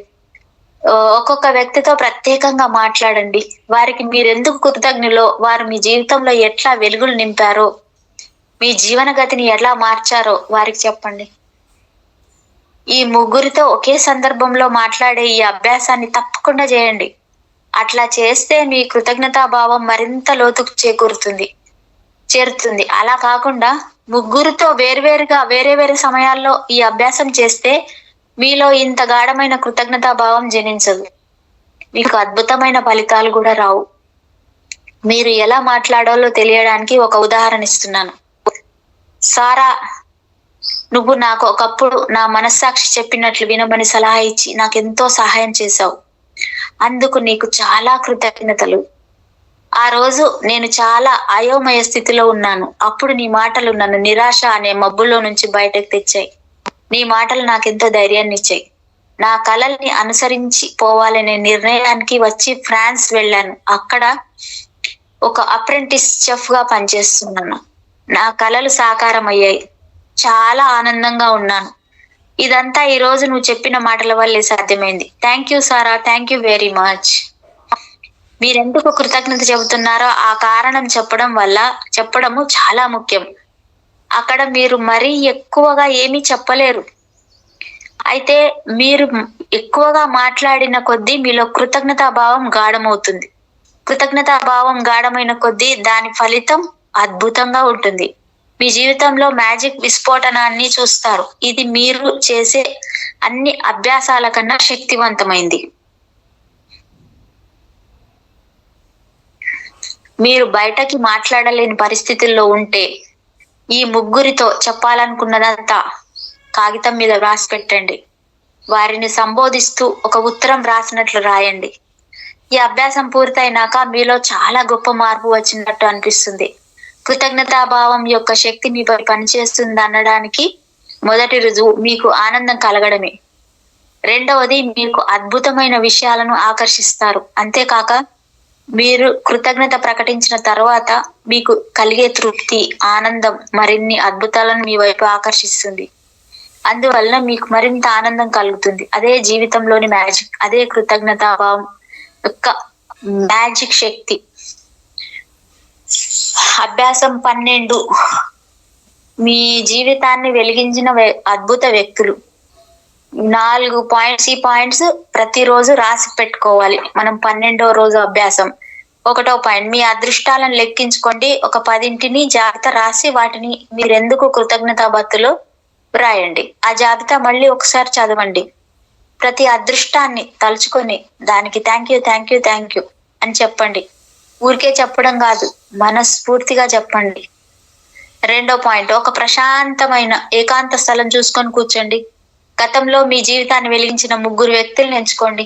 ఒక్కొక్క వ్యక్తితో ప్రత్యేకంగా మాట్లాడండి. వారికి మీరెందుకు కృతజ్ఞులో, వారు మీ జీవితంలో ఎట్లా వెలుగులు నింపారో, మీ జీవన గతిని ఎలా మార్చారో వారికి చెప్పండి. ఈ 3 ఒకే సందర్భంలో మాట్లాడే ఈ అభ్యాసాన్ని తప్పకుండా చేయండి. అట్లా చేస్తే మీ కృతజ్ఞతాభావం మరింత లోతుకు చేరుతుంది. అలా కాకుండా 3 వేర్వేరుగా వేరే సమయాల్లో ఈ అభ్యాసం చేస్తే మీలో ఇంత గాఢమైన కృతజ్ఞతాభావం జనించదు. మీకు అద్భుతమైన ఫలితాలు కూడా రావు. మీరు ఎలా మాట్లాడాలో తెలియడానికి ఒక ఉదాహరణ ఇస్తున్నాను. సారా, నువ్వు నాకు ఒకప్పుడు నా మనస్సాక్షి చెప్పినట్లు వినమని సలహా ఇచ్చి నాకెంతో సహాయం చేశావు. అందుకు నీకు చాలా కృతజ్ఞతలు. ఆ రోజు నేను చాలా అయోమయ స్థితిలో ఉన్నాను. అప్పుడు నీ మాటలు నన్ను నిరాశ అనే మబ్బులో నుంచి బయటకు తెచ్చాయి. నీ మాటలు నాకెంతో ధైర్యాన్ని ఇచ్చాయి. నా కలల్ని అనుసరించి పోవాలనే నిర్ణయానికి వచ్చి ఫ్రాన్స్ వెళ్ళాను. అక్కడ ఒక అప్రెంటిస్ చెఫ్ గా పనిచేస్తున్నాను. నా కలలు సాకారం అయ్యాయి. చాలా ఆనందంగా ఉన్నాను. ఇదంతా ఈ రోజు నువ్వు చెప్పిన మాటల వల్లే సాధ్యమైంది. థ్యాంక్ యూ సారా, థ్యాంక్ యూ వెరీ మచ్. మీరెందుకు కృతజ్ఞత చెబుతున్నారో ఆ కారణం చెప్పడము చాలా ముఖ్యం. అక్కడ మీరు మరీ ఎక్కువగా ఏమీ చెప్పలేరు. అయితే మీరు ఎక్కువగా మాట్లాడిన కొద్దీ మీలో కృతజ్ఞతాభావం గాఢమవుతుంది. కృతజ్ఞతాభావం గాఢమైన కొద్దీ దాని ఫలితం అద్భుతంగా ఉంటుంది. మీ జీవితంలో మ్యాజిక్ విస్ఫోటనాన్ని చూస్తారు. ఇది మీరు చేసే అన్ని అభ్యాసాల కన్నా శక్తివంతమైంది. మీరు బయటకి మాట్లాడలేని పరిస్థితుల్లో ఉంటే ఈ 3 చెప్పాలనుకున్నదంతా కాగితం మీద రాసి పెట్టండి. వారిని సంబోధిస్తూ ఒక ఉత్తరం రాసినట్లు రాయండి. ఈ అభ్యాసం పూర్తయినాక మీలో చాలా గొప్ప మార్పు వచ్చినట్టు అనిపిస్తుంది. కృతజ్ఞతాభావం యొక్క శక్తి మీపై పనిచేస్తుంది అనడానికి మొదటి రుజువు మీకు ఆనందం కలగడమే. రెండవది, మీకు అద్భుతమైన విషయాలను ఆకర్షిస్తారు. అంతేకాక మీరు కృతజ్ఞత ప్రకటించిన తర్వాత మీకు కలిగే తృప్తి, ఆనందం మరిన్ని అద్భుతాలను మీ వైపు ఆకర్షిస్తుంది. అందువల్ల మీకు మరింత ఆనందం కలుగుతుంది. అదే జీవితంలోని మ్యాజిక్. అదే కృతజ్ఞతాభావం యొక్క మ్యాజిక్ శక్తి. అభ్యాసం 12. మీ జీవితాన్ని వెలిగించిన అద్భుత వ్యక్తులు. 4 పాయింట్స్. ఈ పాయింట్స్ ప్రతిరోజు రాసి పెట్టుకోవాలి. మనం 12వ రోజు అభ్యాసం. 1వ పాయింట్, మీ అదృష్టాలను లెక్కించుకోండి. ఒక 10ంటిని జాబితా రాసి వాటిని మీరెందుకు కృతజ్ఞతాబద్ధులో రాయండి. ఆ జాబితా మళ్ళీ ఒకసారి చదవండి. ప్రతి అదృష్టాన్ని తలుచుకొని దానికి థ్యాంక్ యూ అని చెప్పండి. ఊరికే చెప్పడం కాదు, మనస్ఫూర్తిగా చెప్పండి. 2వ పాయింట్, ఒక ప్రశాంతమైన ఏకాంత స్థలం చూసుకొని కూర్చోండి. గతంలో మీ జీవితాన్ని వెలిగించిన 3 వ్యక్తులను ఎంచుకోండి.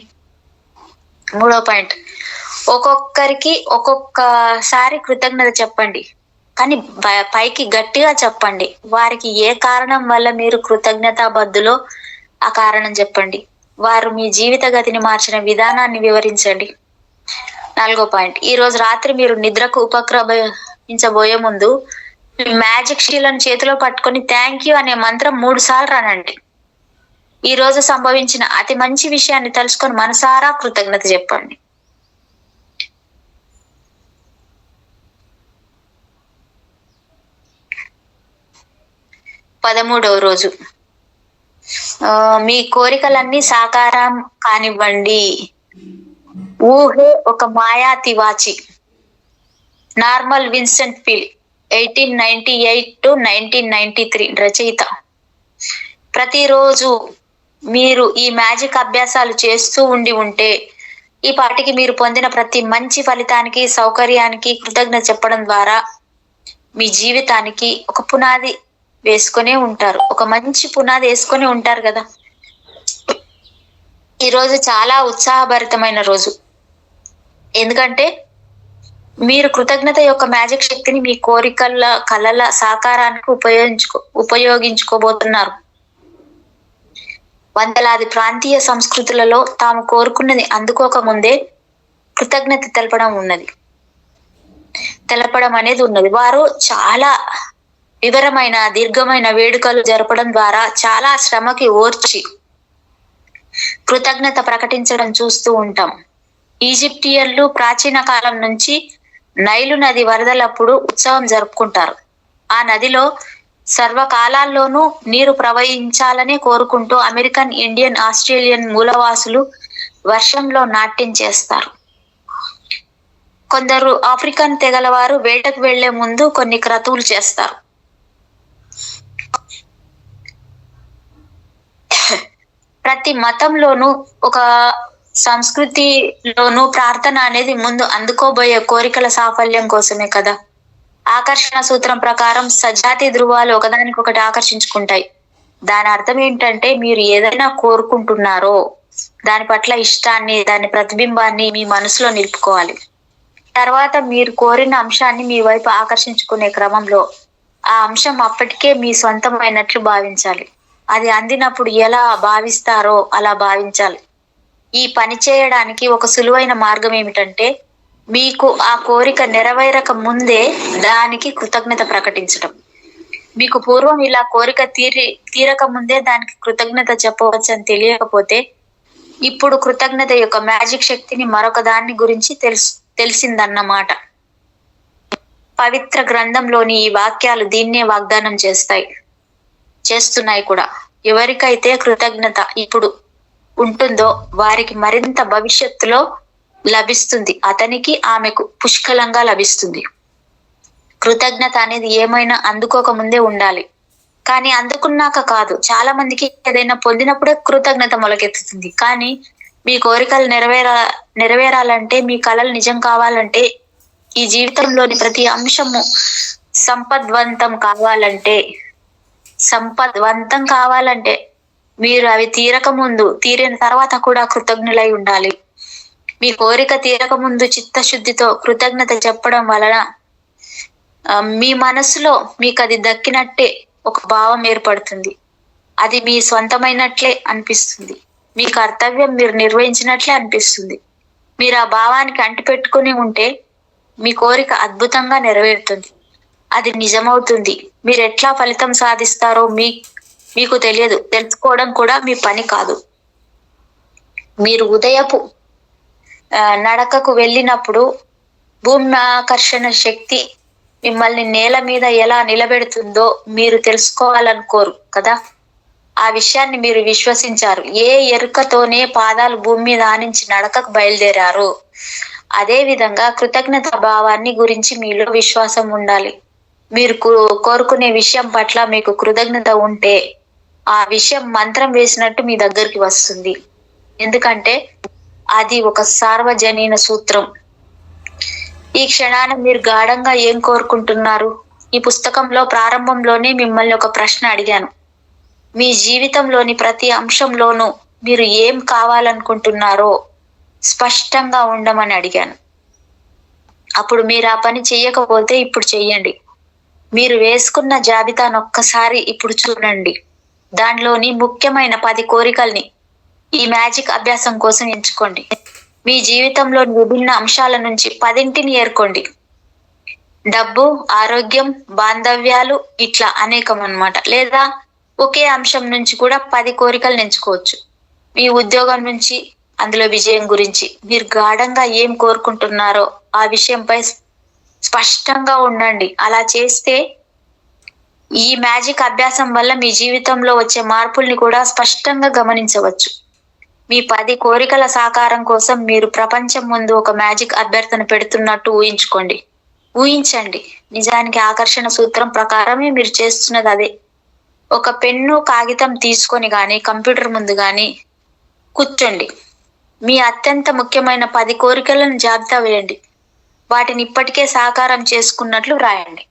3వ పాయింట్, ఒక్కొక్కరికి ఒక్కొక్కసారి కృతజ్ఞత చెప్పండి. కానీ పైకి గట్టిగా చెప్పండి. వారికి ఏ కారణం వల్ల మీరు కృతజ్ఞతాబద్ధులో ఆ కారణం చెప్పండి. వారు మీ జీవిత గతిని మార్చిన విధానాన్ని వివరించండి. 4వ పాయింట్, ఈ రోజు రాత్రి మీరు నిద్రకు ఉపక్రమించబోయే ముందు మీ మ్యాజిక్ షీలను చేతిలో పట్టుకొని థ్యాంక్ యూ అనే మంత్రం 3 సార్లు రానండి. ఈ రోజు సంభవించిన అతి మంచి విషయాన్ని తలుచుకొని మనసారా కృతజ్ఞత చెప్పండి. పదమూడవ రోజు, మీ కోరికలన్నీ సాకారం కానివ్వండి. ఊహే ఒక మాయా తివాచి. నార్మల్ విన్సెంట్ పీల్, 1898 to 1993 రచయిత. ప్రతిరోజు మీరు ఈ మ్యాజిక్ అభ్యాసాలు చేస్తూ ఉంటే ఈ పాటికి మీరు పొందిన ప్రతి మంచి ఫలితానికి, సౌకర్యానికి కృతజ్ఞత చెప్పడం ద్వారా మీ జీవితానికి ఒక పునాది వేసుకునే ఉంటారు. ఒక మంచి పునాది వేసుకొని ఉంటారు కదా. ఈ రోజు చాలా ఉత్సాహభరితమైన రోజు. ఎందుకంటే మీరు కృతజ్ఞత యొక్క మ్యాజిక్ శక్తిని మీ కోరికల, కలల సాకారానికి ఉపయోగించుకోబోతున్నారు. వందలాది ప్రాంతీయ సంస్కృతులలో తాము కోరుకున్నది అందుకోక ముందే కృతజ్ఞత తెలపడం అనేది ఉన్నది. వారు చాలా వివరమైన, దీర్ఘమైన వేడుకలు జరపడం ద్వారా చాలా శ్రమకి ఓర్చి కృతజ్ఞత ప్రకటించడం చూస్తూ ఉంటాం. ఈజిప్టియన్లు ప్రాచీన కాలం నుంచి నైలు నది వరదలప్పుడు ఉత్సవం జరుపుకుంటారు. ఆ నదిలో సర్వకాలాల్లోనూ నీరు ప్రవహించాలని కోరుకుంటూ అమెరికన్, ఇండియన్, ఆస్ట్రేలియన్ మూలవాసులు వర్షంలో నాట్యం చేస్తారు. కొందరు ఆఫ్రికన్ తెగలవారు వేటకు వెళ్లే ముందు కొన్ని క్రతువులు చేస్తారు. ప్రతి మతంలోనూ, ఒక సంస్కృతిలోనూ ప్రార్థన అనేది ముందు అందుకోబోయే కోరికల సాఫల్యం కోసమే కదా. ఆకర్షణ సూత్రం ప్రకారం సజాతి ధృవాలు ఒకదానికొకటి ఆకర్షించుకుంటాయి. దాని అర్థం ఏంటంటే మీరు ఏదైనా కోరుకుంటున్నారో దాని పట్ల ఇష్టాన్ని, దాని ప్రతిబింబాన్ని మీ మనసులో నిలుపుకోవాలి. తర్వాత మీరు కోరిన అంశాన్ని మీ వైపు ఆకర్షించుకునే క్రమంలో ఆ అంశం అప్పటికే మీ సొంతమైనట్లు భావించాలి. అది అందినప్పుడు ఎలా భావిస్తారో అలా భావించాలి. ఈ పని చేయడానికి ఒక సులువైన మార్గం ఏమిటంటే మీకు ఆ కోరిక నెరవేరక ముందే దానికి కృతజ్ఞత ప్రకటించడం. మీకు పూర్వం ఇలా కోరిక తీరక ముందే దానికి కృతజ్ఞత చెప్పవచ్చు అని తెలియకపోతే ఇప్పుడు కృతజ్ఞత యొక్క మ్యాజిక్ శక్తిని మరొక దాన్ని గురించి తెలిసిందన్నమాట. పవిత్ర గ్రంథంలోని ఈ వాక్యాలు దీన్నే వాగ్దానం చేస్తున్నాయి కూడా. ఎవరికైతే కృతజ్ఞత ఇప్పుడు ఉంటుందో వారికి మరింత భవిష్యత్తులో లభిస్తుంది. అతనికి, ఆమెకు పుష్కలంగా లభిస్తుంది. కృతజ్ఞత అనేది ఏమైనా అందుకోక ముందే ఉండాలి, కానీ అందుకున్నాక కాదు. చాలా మందికి ఏదైనా పొందినప్పుడే కృతజ్ఞత మొలకెత్తుతుంది. కానీ మీ కోరికలు నెరవేరాలంటే, మీ కలలు నిజం కావాలంటే, ఈ జీవితంలోని ప్రతి అంశము సంపద్వంతం కావాలంటే మీరు అవి తీరక ముందు, తీరిన తర్వాత కూడా కృతజ్ఞులై ఉండాలి. మీ కోరిక తీరక ముందు చిత్తశుద్ధితో కృతజ్ఞత చెప్పడం వలన మీ మనసులో మీకు అది దక్కినట్టే ఒక భావం ఏర్పడుతుంది. అది మీ సొంతమైనట్లే అనిపిస్తుంది. మీ కర్తవ్యం మీరు నిర్వహించినట్లే అనిపిస్తుంది. మీరు ఆ భావానికి అంటిపెట్టుకుని ఉంటే మీ కోరిక అద్భుతంగా నెరవేరుతుంది. అది నిజమవుతుంది. మీరు ఎట్లా ఫలితం సాధిస్తారో మీకు తెలియదు. తెలుసుకోవడం కూడా మీ పని కాదు. మీరు ఉదయపు నడకకు వెళ్ళినప్పుడు భూమి ఆకర్షణ శక్తి మిమ్మల్ని నేల మీద ఎలా నిలబెడుతుందో మీరు తెలుసుకోవాలనుకోరు కదా. ఆ విషయాన్ని మీరు విశ్వసించారు. ఏ ఎరుకతోనే పాదాలు భూమి మీద ఆనించి నడకకు బయలుదేరారు. అదే విధంగా కృతజ్ఞత భావాన్ని గురించి మీలో విశ్వాసం ఉండాలి. మీరు కోరుకునే విషయం పట్ల మీకు కృతజ్ఞత ఉంటే ఆ విషయం మంత్రం వేసినట్టు మీ దగ్గరికి వస్తుంది. ఎందుకంటే అది ఒక సార్వజనీన సూత్రం. ఈ క్షణాన మీరు గాఢంగా ఏం కోరుకుంటున్నారు? ఈ పుస్తకంలో ప్రారంభంలోనే మిమ్మల్ని ఒక ప్రశ్న అడిగాను. మీ జీవితంలోని ప్రతి అంశంలోనూ మీరు ఏం కావాలనుకుంటున్నారో స్పష్టంగా ఉండమని అడిగాను. అప్పుడు మీరు ఆ పని చెయ్యకపోతే ఇప్పుడు చెయ్యండి. మీరు వేసుకున్న జాబితాను ఒక్కసారి ఇప్పుడు చూడండి. దానిలోని ముఖ్యమైన 10 కోరికల్ని ఈ మ్యాజిక్ అభ్యాసం కోసం ఎంచుకోండి. మీ జీవితంలో విభిన్న అంశాల నుంచి 10ని ఏర్కోండి. డబ్బు, ఆరోగ్యం, బాంధవ్యాలు ఇట్లా అనేకం అన్నమాట. లేదా ఒకే అంశం నుంచి కూడా 10 కోరికలు ఎంచుకోవచ్చు. మీ ఉద్యోగం నుంచి అందులో విజయం గురించి మీరు గాఢంగా ఏం కోరుకుంటున్నారో ఆ విషయంపై స్పష్టంగా ఉండండి. అలా చేస్తే ఈ మ్యాజిక్ అభ్యాసం వల్ల మీ జీవితంలో వచ్చే మార్పుల్ని కూడా స్పష్టంగా గమనించవచ్చు. మీ 10 కోరికల సాకారం కోసం మీరు ప్రపంచం ముందు ఒక మ్యాజిక్ అభ్యర్థన పెడుతున్నట్టు ఊహించండి. నిజానికి ఆకర్షణ సూత్రం ప్రకారమే మీరు చేస్తున్నది అదే. ఒక పెన్ను కాగితం తీసుకొని గాని కంప్యూటర్ ముందు గాని కూర్చోండి. మీ అత్యంత ముఖ్యమైన 10 కోరికలను జాబితా వేయండి. వాటిని ఇప్పటికే సాకారం చేసుకున్నట్లు వ్రాయండి.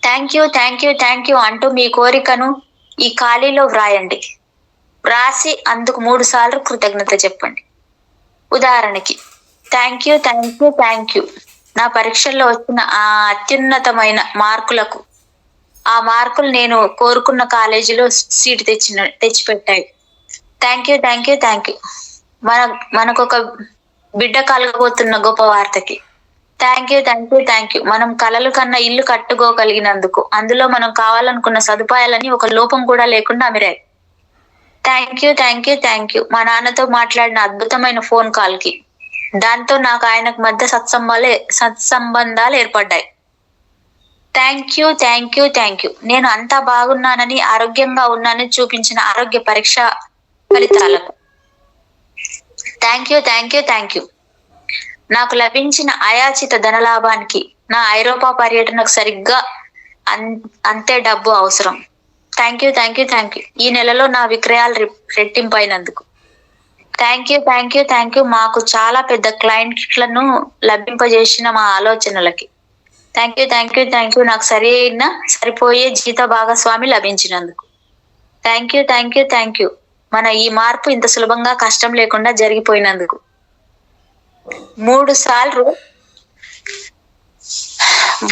థ్యాంక్ యూ అంటూ మీ కోరికను ఈ ఖాళీలో వ్రాయండి. వ్రాసి అందుకు 3 సార్లు కృతజ్ఞత చెప్పండి. ఉదాహరణకి, థ్యాంక్ యూ నా పరీక్షల్లో వచ్చిన ఆ అత్యున్నతమైన మార్కులకు. ఆ మార్కులు నేను కోరుకున్న కాలేజీలో సీటు తెచ్చిపెట్టాయి. థ్యాంక్ యూ మనకొక బిడ్డ కలగబోతున్న గొప్ప వార్తకి. థ్యాంక్ యూ మనం కలలు కన్నా ఇల్లు కట్టుకోగలిగినందుకు. అందులో మనం కావాలనుకున్న సదుపాయాలని ఒక లోపం కూడా లేకుండా అమిరాయి. థ్యాంక్ యూ మా నాన్నతో మాట్లాడిన అద్భుతమైన ఫోన్ కాల్ కి. దాంతో నాకు ఆయనకు మధ్య సత్సంబంధాలు ఏర్పడ్డాయి. థ్యాంక్ యూ నేను అంతా బాగున్నానని, ఆరోగ్యంగా ఉన్నానని చూపించిన ఆరోగ్య పరీక్ష ఫలితాలకు. థ్యాంక్ యూ నాకు లభించిన అయాచిత ధనలాభానికి. నా ఐరోపా పర్యటనకు సరిగ్గా అంతే డబ్బు అవసరం. థ్యాంక్ యూ ఈ నెలలో నా విక్రయాలు రెట్టింపైనందుకు. థ్యాంక్ యూ మాకు చాలా పెద్ద క్లయింట్లను లభింపజేసిన మా ఆలోచనలకి. థ్యాంక్ యూ నాకు సరిపోయే జీత భాగస్వామి లభించినందుకు. థ్యాంక్ యూ మన ఈ మార్పు ఇంత సులభంగా కష్టం లేకుండా జరిగిపోయినందుకు. 3 సార్లు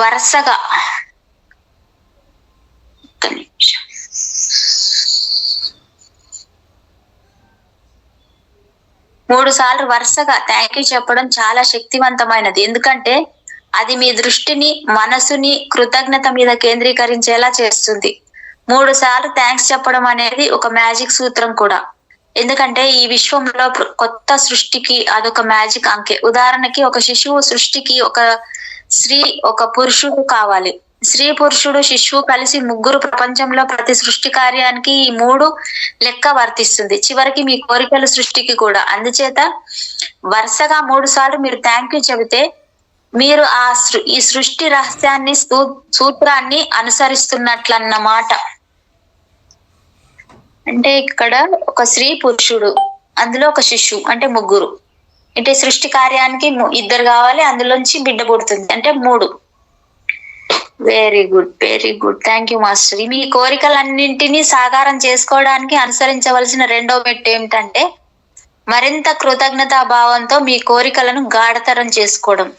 వరుసగా 3 సార్లు వరుసగా థ్యాంక్ యూ చెప్పడం చాలా శక్తివంతమైనది. ఎందుకంటే అది మీ దృష్టిని, మనసుని కృతజ్ఞత మీద కేంద్రీకరించేలా చేస్తుంది. 3 సార్లు థ్యాంక్స్ చెప్పడం అనేది ఒక మ్యాజిక్ సూత్రం కూడా. ఎందుకంటే ఈ విశ్వంలో కొత్త సృష్టికి అదొక మ్యాజిక్ అంకె. ఉదాహరణకి, ఒక శిశువు సృష్టికి ఒక స్త్రీ, ఒక పురుషుడు కావాలి. స్త్రీ, పురుషుడు, శిశువు కలిసి ముగ్గురు ప్రపంచంలో ప్రతి సృష్టి కార్యానికి ఈ 3 లెక్క వర్తిస్తుంది. చివరికి మీ కోరికల సృష్టికి కూడా. అందుచేత వరుసగా 3 సార్లు మీరు థ్యాంక్ యూ చెబితే మీరు ఈ సృష్టి రహస్యాన్ని, సూత్రాన్ని అనుసరిస్తున్నట్లన్నమాట. అంటే ఇక్కడ ఒక స్త్రీ, పురుషుడు, అందులో ఒక శిశువు అంటే ముగ్గురు. అంటే సృష్టి కార్యానికి 2 కావాలి, అందులోంచి బిడ్డ పుడుతుంది అంటే 3. Very good thank you master. మీ కోరికలన్నింటినీ సాకారం చేసుకోవడానికి అనుసరించవలసిన 2వ మెట్టు ఏమిటంటే మరింత కృతజ్ఞతా భావంతో మీ కోరికలను గాఢతరం చేసుకోవడం.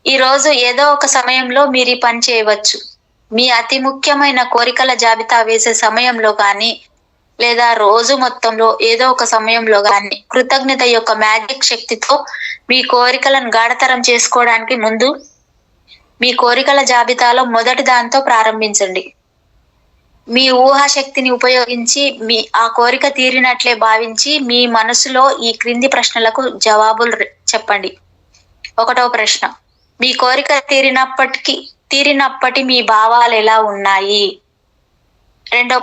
ఈ రోజు ఏదో ఒక సమయంలో మీరు ఈ పని చేయవచ్చు. మీ అతి ముఖ్యమైన కోరికల జాబితా వేసే సమయంలో కానీ, లేదా రోజు మొత్తంలో ఏదో ఒక సమయంలో కానీ కృతజ్ఞత యొక్క మ్యాజిక్ శక్తితో మీ కోరికలను గాఢతరం చేసుకోవడానికి ముందు మీ కోరికల జాబితాలో మొదటి దాంతో ప్రారంభించండి. మీ ఊహాశక్తిని ఉపయోగించి ఆ కోరిక తీరినట్లే భావించి మీ మనసులో ఈ క్రింది ప్రశ్నలకు జవాబులు చెప్పండి. 1వ ప్రశ్న, మీ కోరిక తీరినప్పటి మీ భావాలు ఎలా ఉన్నాయి? రెండవ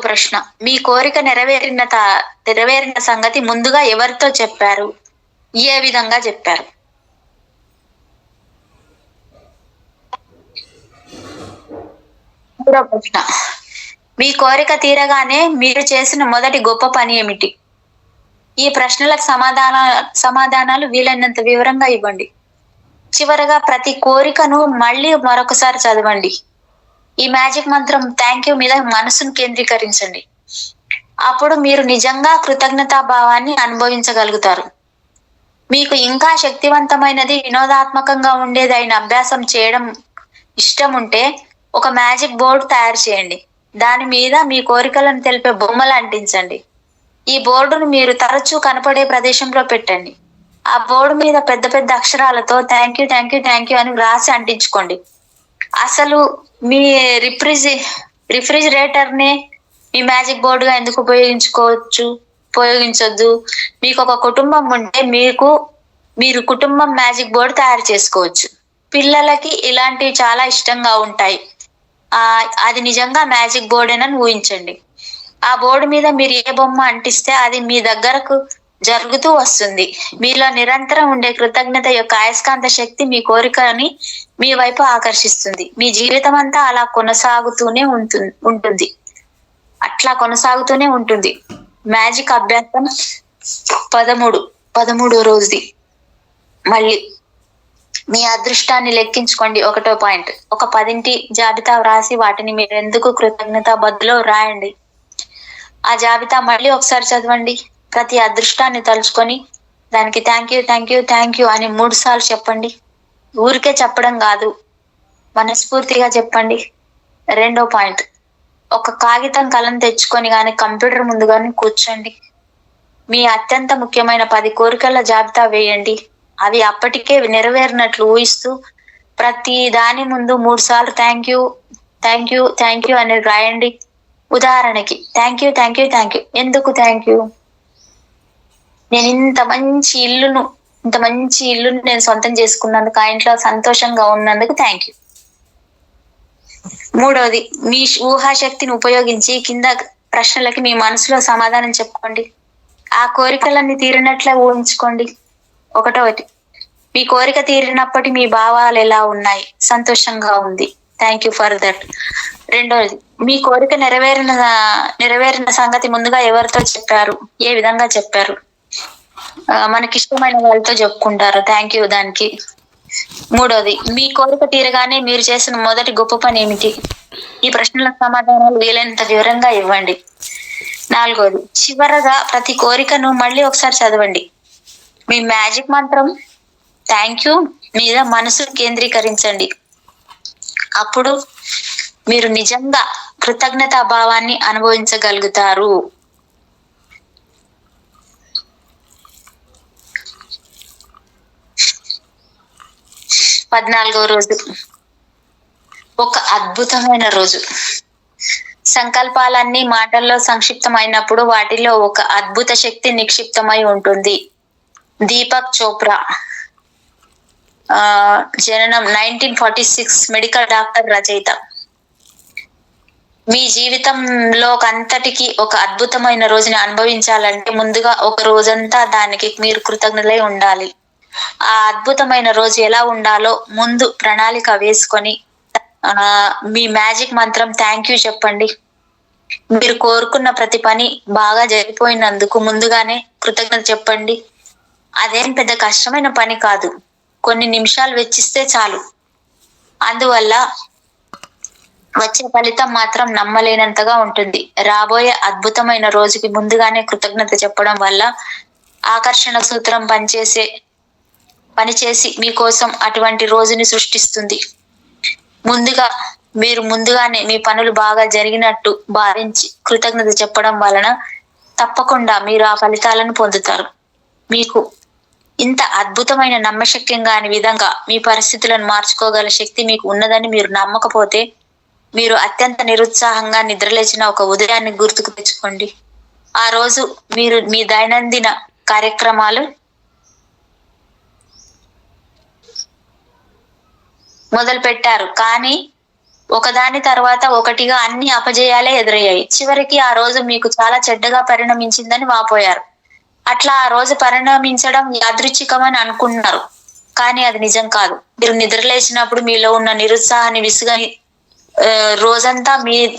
ప్రశ్న, మీ కోరిక నెరవేరిన సంగతి ముందుగా ఎవరితో చెప్పారు? ఏ విధంగా చెప్పారు? 3వ ప్రశ్న, మీ కోరిక తీరగానే మీరు చేసిన మొదటి గొప్ప పని ఏమిటి? ఈ ప్రశ్నలకు సమాధానాలు వీలైనంత వివరంగా ఇవ్వండి. చివరగా ప్రతి కోరికను మళ్ళీ మరొకసారి చదవండి. ఈ మ్యాజిక్ మంత్రం థ్యాంక్ యూ మీద మనసును కేంద్రీకరించండి. అప్పుడు మీరు నిజంగా కృతజ్ఞతా భావాన్ని అనుభవించగలుగుతారు. మీకు ఇంకా శక్తివంతమైనది, వినోదాత్మకంగా ఉండేదైన అభ్యాసం చేయడం ఇష్టం ఉంటే ఒక మ్యాజిక్ బోర్డు తయారు చేయండి. దాని మీద మీ కోరికలను తెలిపే బొమ్మలు అంటించండి. ఈ బోర్డును మీరు తరచూ కనపడే ప్రదేశంలో పెట్టండి. ఆ బోర్డు మీద పెద్ద పెద్ద అక్షరాలతో thank you thank you thank you అని వ్రాసి అంటించుకోండి. అసలు మీ రిఫ్రిజిరేటర్ ని మీ మ్యాజిక్ బోర్డుగా ఎందుకు ఉపయోగించొద్దు? మీకు ఒక కుటుంబం ఉంటే మీరు కుటుంబం మ్యాజిక్ బోర్డు తయారు చేసుకోవచ్చు. పిల్లలకి ఇలాంటివి చాలా ఇష్టంగా ఉంటాయి. అది నిజంగా మ్యాజిక్ బోర్డేనని ఊహించండి. ఆ బోర్డు మీద మీరు ఏ బొమ్మ అంటిస్తే అది మీ దగ్గరకు జరుగుతూ వస్తుంది. మీలో నిరంతరం ఉండే కృతజ్ఞత యొక్క అయస్కాంత శక్తి మీ కోరికని మీ వైపు ఆకర్షిస్తుంది. మీ జీవితం అంతా అలా కొనసాగుతూనే ఉంటుంది. అట్లా కొనసాగుతూనే ఉంటుంది. మ్యాజిక్ అభ్యాసం 13వ రోజుది. మళ్ళీ మీ అదృష్టాన్ని లెక్కించుకోండి. 1వ పాయింట్, ఒక 10 జాబితా వ్రాసి వాటిని మీరు ఎందుకు కృతజ్ఞత బదులో రాయండి. ఆ జాబితా మళ్ళీ ఒకసారి చదవండి. ప్రతి అదృష్టాన్ని తలుచుకొని దానికి thank you thank you thank you అని 3 సార్లు చెప్పండి. ఊరికే చెప్పడం కాదు, మనస్ఫూర్తిగా చెప్పండి. 2వ పాయింట్, ఒక కాగితం కలం తెచ్చుకొని కానీ కంప్యూటర్ ముందు కానీ కూర్చోండి. మీ అత్యంత ముఖ్యమైన 10 కోరికల జాబితా వేయండి. అవి అప్పటికే నెరవేరినట్లు ఊహిస్తూ ప్రతి దాని ముందు 3 సార్లు thank you thank you thank you అని రాయండి. ఉదాహరణకి thank you thank you thank you. ఎందుకు థ్యాంక్ యూ? నేను ఇంత మంచి ఇల్లును నేను సొంతం చేసుకున్నందుకు, ఆ ఇంట్లో సంతోషంగా ఉన్నందుకు థ్యాంక్ యూ. 3వది, మీ ఊహాశక్తిని ఉపయోగించి కింద ప్రశ్నలకి మీ మనసులో సమాధానం చెప్పుకోండి. ఆ కోరికలన్నీ తీరినట్లే ఊహించుకోండి. 1వది, మీ కోరిక తీరినప్పటి మీ భావాలు ఎలా ఉన్నాయి? సంతోషంగా ఉంది, థ్యాంక్ యూ ఫర్ దట్. 2వది, మీ కోరిక నెరవేరిన సంగతి ముందుగా ఎవరితో చెప్పారు? ఏ విధంగా చెప్పారు? మనకిష్టమైన వాళ్ళతో చెప్పుకుంటారు, థ్యాంక్ యూ దానికి. 3వది, మీ కోరిక తీరగానే మీరు చేసిన మొదటి గొప్ప పని ఏమిటి? ఈ ప్రశ్నలకు సమాధానాలు వీలైనంత వివరంగా ఇవ్వండి. 4వది, చివరగా ప్రతి కోరికను మళ్ళీ ఒకసారి చదవండి. మీ మ్యాజిక్ మంత్రం థ్యాంక్ యూ మీద మనసును కేంద్రీకరించండి. అప్పుడు మీరు నిజంగా కృతజ్ఞతా భావాన్ని అనుభవించగలుగుతారు. 14వ రోజు, ఒక అద్భుతమైన రోజు. సంకల్పాలన్నీ మాటల్లో సంక్షిప్తమైనప్పుడు వాటిలో ఒక అద్భుత శక్తి నిక్షిప్తమై ఉంటుంది. దీపక్ చోప్రా, జననం 1946, మెడికల్ డాక్టర్, రచయిత. మీ జీవితంలో అంతటికి ఒక అద్భుతమైన రోజుని అనుభవించాలంటే ముందుగా ఒక రోజంతా దానికి మీరు కృతజ్ఞులై ఉండాలి. ఆ అద్భుతమైన రోజు ఎలా ఉండాలో ముందు ప్రణాళిక వేసుకొని మీ మ్యాజిక్ మంత్రం థ్యాంక్ యూ చెప్పండి. మీరు కోరుకున్న ప్రతి పని బాగా జరిగిపోయినందుకు ముందుగానే కృతజ్ఞత చెప్పండి. అదేం పెద్ద కష్టమైన పని కాదు, కొన్ని నిమిషాలు వెచ్చిస్తే చాలు. అందువల్ల వచ్చే ఫలితం మాత్రం నమ్మలేనంతగా ఉంటుంది. రాబోయే అద్భుతమైన రోజుకి ముందుగానే కృతజ్ఞత చెప్పడం వల్ల ఆకర్షణ సూత్రం పనిచేసి మీకోసం అటువంటి రోజుని సృష్టిస్తుంది. మీరు ముందుగానే మీ పనులు బాగా జరిగినట్టు భావించి కృతజ్ఞత చెప్పడం వలన తప్పకుండా మీరు ఆ ఫలితాలను పొందుతారు. మీకు ఇంత అద్భుతమైన నమ్మశక్యం కాని విధంగా మీ పరిస్థితులను మార్చుకోగల శక్తి మీకు ఉన్నదని మీరు నమ్మకపోతే మీరు అత్యంత నిరుత్సాహంగా నిద్రలేచిన ఒక ఉదయాన్ని గుర్తుకు తెచ్చుకోండి. ఆ రోజు మీరు మీ దైనందిన కార్యక్రమాలు మొదలు పెట్టారు, కానీ ఒకదాని తర్వాత ఒకటిగా అన్ని అపజయాలే ఎదురయ్యాయి. చివరికి ఆ రోజు మీకు చాలా చెడ్డగా పరిణమించిందని వాపోయారు. అట్లా ఆ రోజు పరిణమించడం యాదృచ్ఛికమని అనుకున్నారు, కానీ అది నిజం కాదు. మీరు నిద్రలేచినప్పుడు మీలో ఉన్న నిరుత్సాహాన్ని విసుగని రోజంతా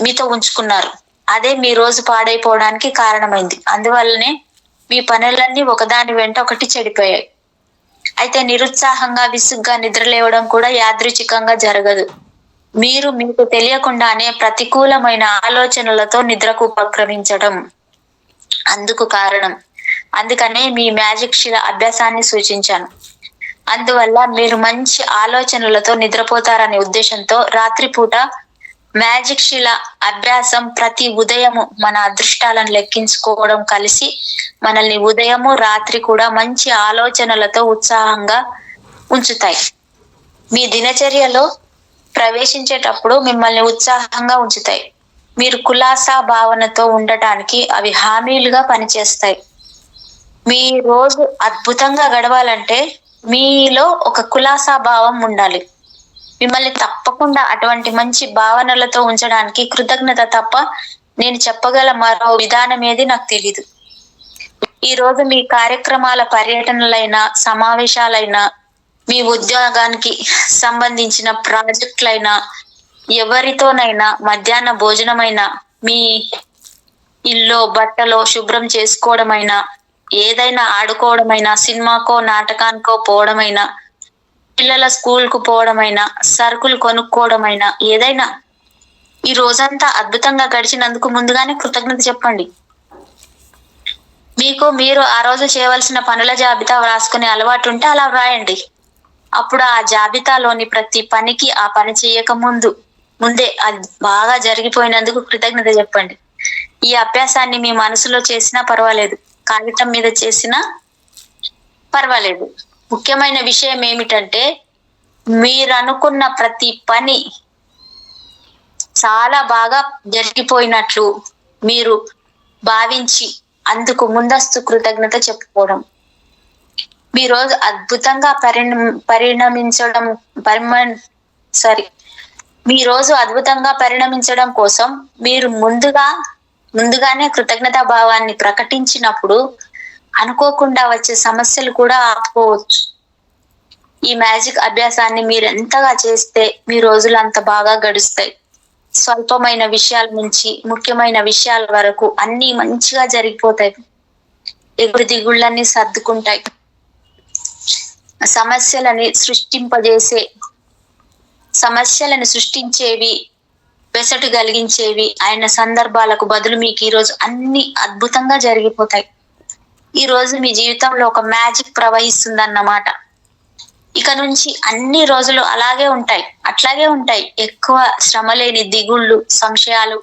మీతో ఉంచుకున్నారు. అదే మీ రోజు పాడైపోవడానికి కారణమైంది. అందువల్లనే మీ పనులన్నీ ఒకదాని వెంట ఒకటి చెడిపోయాయి. అయితే నిరుత్సాహంగా విసుగ్గా నిద్రలేవడం కూడా యాదృచ్ఛికంగా జరగదు. మీరు మీకు తెలియకుండానే ప్రతికూలమైన ఆలోచనలతో నిద్రకు ఉపక్రమించడం అందుకు కారణం. అందుకనే మీ మ్యాజిక్ శిల అభ్యాసాన్ని సూచించాను. అందువల్ల మీరు మంచి ఆలోచనలతో నిద్రపోతారనే ఉద్దేశంతో రాత్రిపూట మ్యాజిక్ శిల అభ్యాసం ప్రతి ఉదయము మన అదృష్టాలను లెక్కించుకోవడం కలిసి మనల్ని ఉదయము రాత్రి కూడా మంచి ఆలోచనలతో ఉత్సాహంగా ఉంచుతాయి. మీ దినచర్యలో ప్రవేశించేటప్పుడు మిమ్మల్ని ఉత్సాహంగా ఉంచుతాయి. మీరు కులాసా భావనతో ఉండటానికి అవి హామీలుగా పనిచేస్తాయి. మీ రోజు అద్భుతంగా గడవాలంటే మీలో ఒక కులాసా భావం ఉండాలి. మిమ్మల్ని తప్పకుండా అటువంటి మంచి భావనలతో ఉంచడానికి కృతజ్ఞత తప్ప నేను చెప్పగల మరో విధానం ఏది నాకు తెలీదు. ఈ రోజు మీ కార్యక్రమాల పర్యటనలైనా సమావేశాలైనా మీ ఉద్యోగానికి సంబంధించిన ప్రాజెక్టులైనా ఎవరితోనైనా మధ్యాహ్న భోజనమైనా మీ ఇల్లు బట్టలో శుభ్రం చేసుకోవడమైనా ఏదైనా ఆడుకోవడమైనా సినిమాకో నాటకానికో పోవడమైనా పిల్లల స్కూల్ కు పోవడమైనా సరుకులు కొనుక్కోవడమైనా ఏదైనా ఈ రోజంతా అద్భుతంగా గడిచినందుకు ముందుగానే కృతజ్ఞత చెప్పండి. మీకు మీరు ఆ రోజు చేయవలసిన పనుల జాబితా వ్రాసుకునే అలవాటు ఉంటే అలా వ్రాయండి. అప్పుడు ఆ జాబితాలోని ప్రతి పనికి ఆ పని చేయక ముందే అది బాగా జరిగిపోయినందుకు కృతజ్ఞత చెప్పండి. ఈ అభ్యాసాన్ని మీ మనసులో చేసినా పర్వాలేదు, కాగితం మీద చేసినా పర్వాలేదు. ముఖ్యమైన విషయం ఏమిటంటే మీరు అనుకున్న ప్రతి పని చాలా బాగా జరిగిపోయినట్లు మీరు భావించి అందుకు ముందస్తు కృతజ్ఞత చెప్పుకోవడం. మీ రోజు అద్భుతంగా మీ రోజు అద్భుతంగా పరిణమించడం కోసం మీరు ముందుగానే కృతజ్ఞతా భావాన్ని ప్రకటించినప్పుడు అనుకోకుండా వచ్చే సమస్యలు కూడా ఆపుకోవచ్చు. ఈ మ్యాజిక్ అభ్యాసాన్ని మీరు ఎంతగా చేస్తే మీ రోజులు అంత బాగా గడుస్తాయి. స్వల్పమైన విషయాల నుంచి ముఖ్యమైన విషయాల వరకు అన్ని మంచిగా జరిగిపోతాయి. ఎగుడు దిగుళ్ళన్నీ సర్దుకుంటాయి. సమస్యలను సృష్టించేవి వెసటు కలిగించేవి అయిన సందర్భాలకు బదులు మీకు ఈ రోజు అన్ని అద్భుతంగా జరిగిపోతాయి. ఈ రోజు మీ జీవితంలో ఒక మ్యాజిక్ ప్రవహిస్తుందన్నమాట. ఇక నుంచి అన్ని రోజులు అట్లాగే ఉంటాయి. ఎక్కువ శ్రమ లేని, దిగుళ్ళు, సంశయాలు,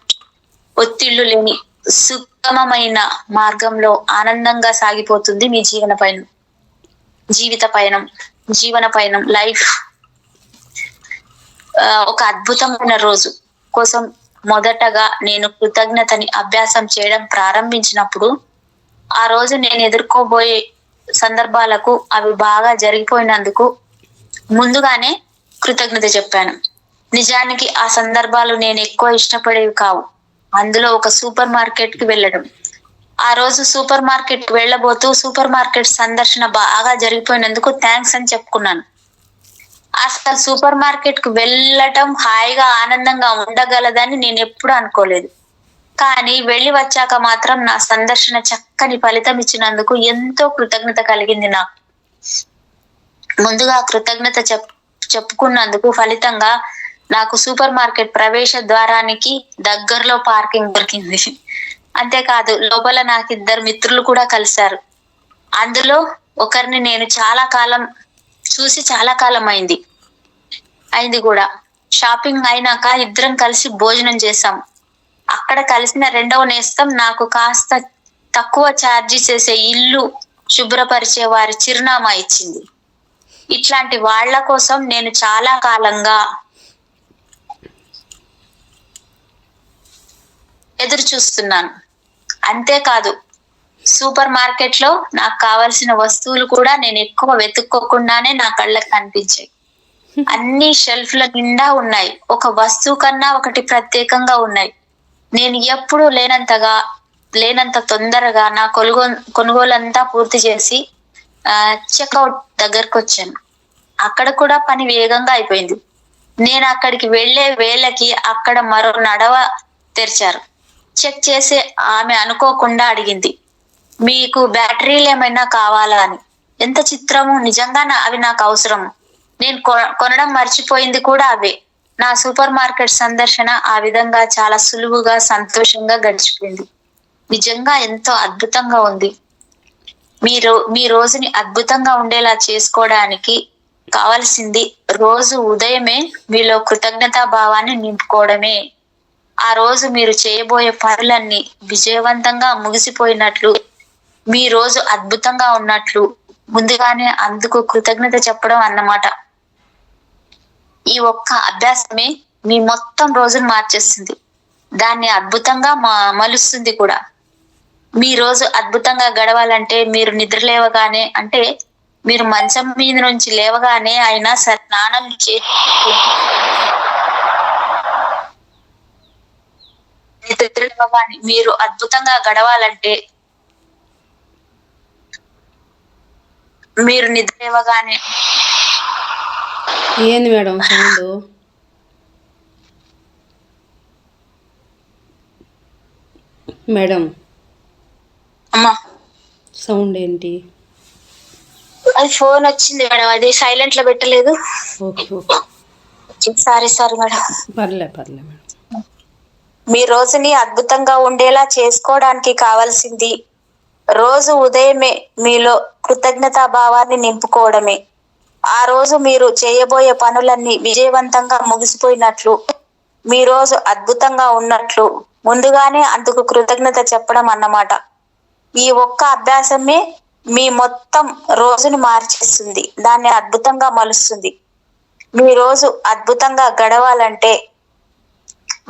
ఒత్తిళ్లు లేని సుగమమైన మార్గంలో ఆనందంగా సాగిపోతుంది మీ జీవన పయనం లైఫ్. ఒక అద్భుతమైన రోజు కోసం మొదటగా నేను కృతజ్ఞతని అభ్యాసం చేయడం ప్రారంభించినప్పుడు ఆ రోజు నేను ఎదుర్కోబోయే సందర్భాలకు అవి బాగా జరిగిపోయినందుకు ముందుగానే కృతజ్ఞత చెప్పాను. నిజానికి ఆ సందర్భాలు నేను ఎక్కువ ఇష్టపడేవి కావు. అందులో ఒక సూపర్ మార్కెట్ కి వెళ్ళడం. ఆ రోజు సూపర్ మార్కెట్ కి వెళ్ళబోతూ సూపర్ మార్కెట్ సందర్శన బాగా జరిగిపోయినందుకు థ్యాంక్స్ అని చెప్పుకున్నాను. అసలు సూపర్ మార్కెట్ కు వెళ్ళటం హాయిగా ఆనందంగా ఉండగలదని నేను ఎప్పుడు అనుకోలేదు. కానీ వెళ్ళి వచ్చాక మాత్రం నా సందర్శన చక్కని ఫలితం ఇచ్చినందుకు ఎంతో కృతజ్ఞత కలిగింది నాకు. ముందుగా కృతజ్ఞత చెప్పుకున్నందుకు ఫలితంగా నాకు సూపర్ మార్కెట్ ప్రవేశ ద్వారానికి దగ్గరలో పార్కింగ్ దొరికింది. అంతేకాదు లోపల నాకు 2 మిత్రులు కూడా కలిశారు. అందులో ఒకరిని నేను చాలా కాలం అయింది కూడా. షాపింగ్ అయినాక ఇద్దరం కలిసి భోజనం చేశాం. అక్కడ కలిసిన 2వ నేస్తం నాకు కాస్త తక్కువ ఛార్జీ చేసే ఇల్లు శుభ్రపరిచే వారి చిరునామా ఇచ్చింది. ఇట్లాంటి వాళ్ళ కోసం నేను చాలా కాలంగా ఎదురు చూస్తున్నాను. అంతేకాదు సూపర్ మార్కెట్ లో నాకు కావలసిన వస్తువులు కూడా నేను ఎక్కువ వెతుక్కోకుండానే నా కళ్ళకి కనిపించాయి. అన్ని షెల్ఫ్ల నిండా ఉన్నాయి. ఒక వస్తువు కన్నా ఒకటి ప్రత్యేకంగా ఉన్నాయి. నేను ఎప్పుడు లేనంత తొందరగా నా కొనుగోలంతా పూర్తి చేసి చెక్అవుట్ దగ్గరకు వచ్చాను. అక్కడ కూడా పని వేగంగా అయిపోయింది. నేను అక్కడికి వెళ్లే వేళకి అక్కడ మరో నడవ తెరిచారు. చెక్ చేసి ఆమె అనుకోకుండా అడిగింది, మీకు బ్యాటరీలు ఏమైనా కావాలా అని. ఎంత చిత్రము, నిజంగా అవి నాకు అవసరము. నేను కొనడం మర్చిపోయింది కూడా అవే. నా సూపర్ మార్కెట్ సందర్శన ఆ విధంగా చాలా సులువుగా సంతోషంగా గడిచిపోయింది. నిజంగా ఎంతో అద్భుతంగా ఉంది. మీ రోజుని అద్భుతంగా ఉండేలా చేసుకోవడానికి కావాల్సింది రోజు ఉదయమే మీలో కృతజ్ఞతా భావాన్ని నింపుకోవడమే. ఆ రోజు మీరు చేయబోయే పనులన్నీ విజయవంతంగా ముగిసిపోయినట్లు, మీ రోజు అద్భుతంగా ఉన్నట్లు ముందుగానే అందుకు కృతజ్ఞత చెప్పడం అన్నమాట. ఈ ఒక్క అభ్యాసమే మీ మొత్తం రోజును మార్చేస్తుంది. దాన్ని అద్భుతంగా మలుస్తుంది కూడా. మీ రోజు అద్భుతంగా గడవాలంటే మీరు నిద్ర లేవగానే, అంటే మీరు మంచం మీద నుంచి లేవగానే అయినా సరే స్నానం నిద్ర లేవగానే మీరు అద్భుతంగా గడవాలంటే మీరు నిద్ర లేవగానే ఏంది మేడం సౌండ్? మేడం అమ్మా సౌండ్ ఏంటి? అది ఫోన్ వచ్చింది మేడం, అది సైలెంట్ లో పెట్టలేదు. Okay okay, sorry madam. పర్లే మేడం. మీ రోజుని అద్భుతంగా ఉండేలా చేసుకోవడానికి కావాల్సింది రోజు ఉదయమే మీలో కృతజ్ఞతా భావాన్ని నింపుకోవడమే. ఆ రోజు మీరు చేయబోయే పనులన్నీ విజయవంతంగా ముగిసిపోయినట్లు, మీ రోజు అద్భుతంగా ఉన్నట్లు ముందుగానే అందుకు కృతజ్ఞత చెప్పడం అన్నమాట. ఈ ఒక్క అభ్యాసమే మీ మొత్తం రోజుని మార్చేస్తుంది, దాన్ని అద్భుతంగా మలుస్తుంది. మీ రోజు అద్భుతంగా గడవాలంటే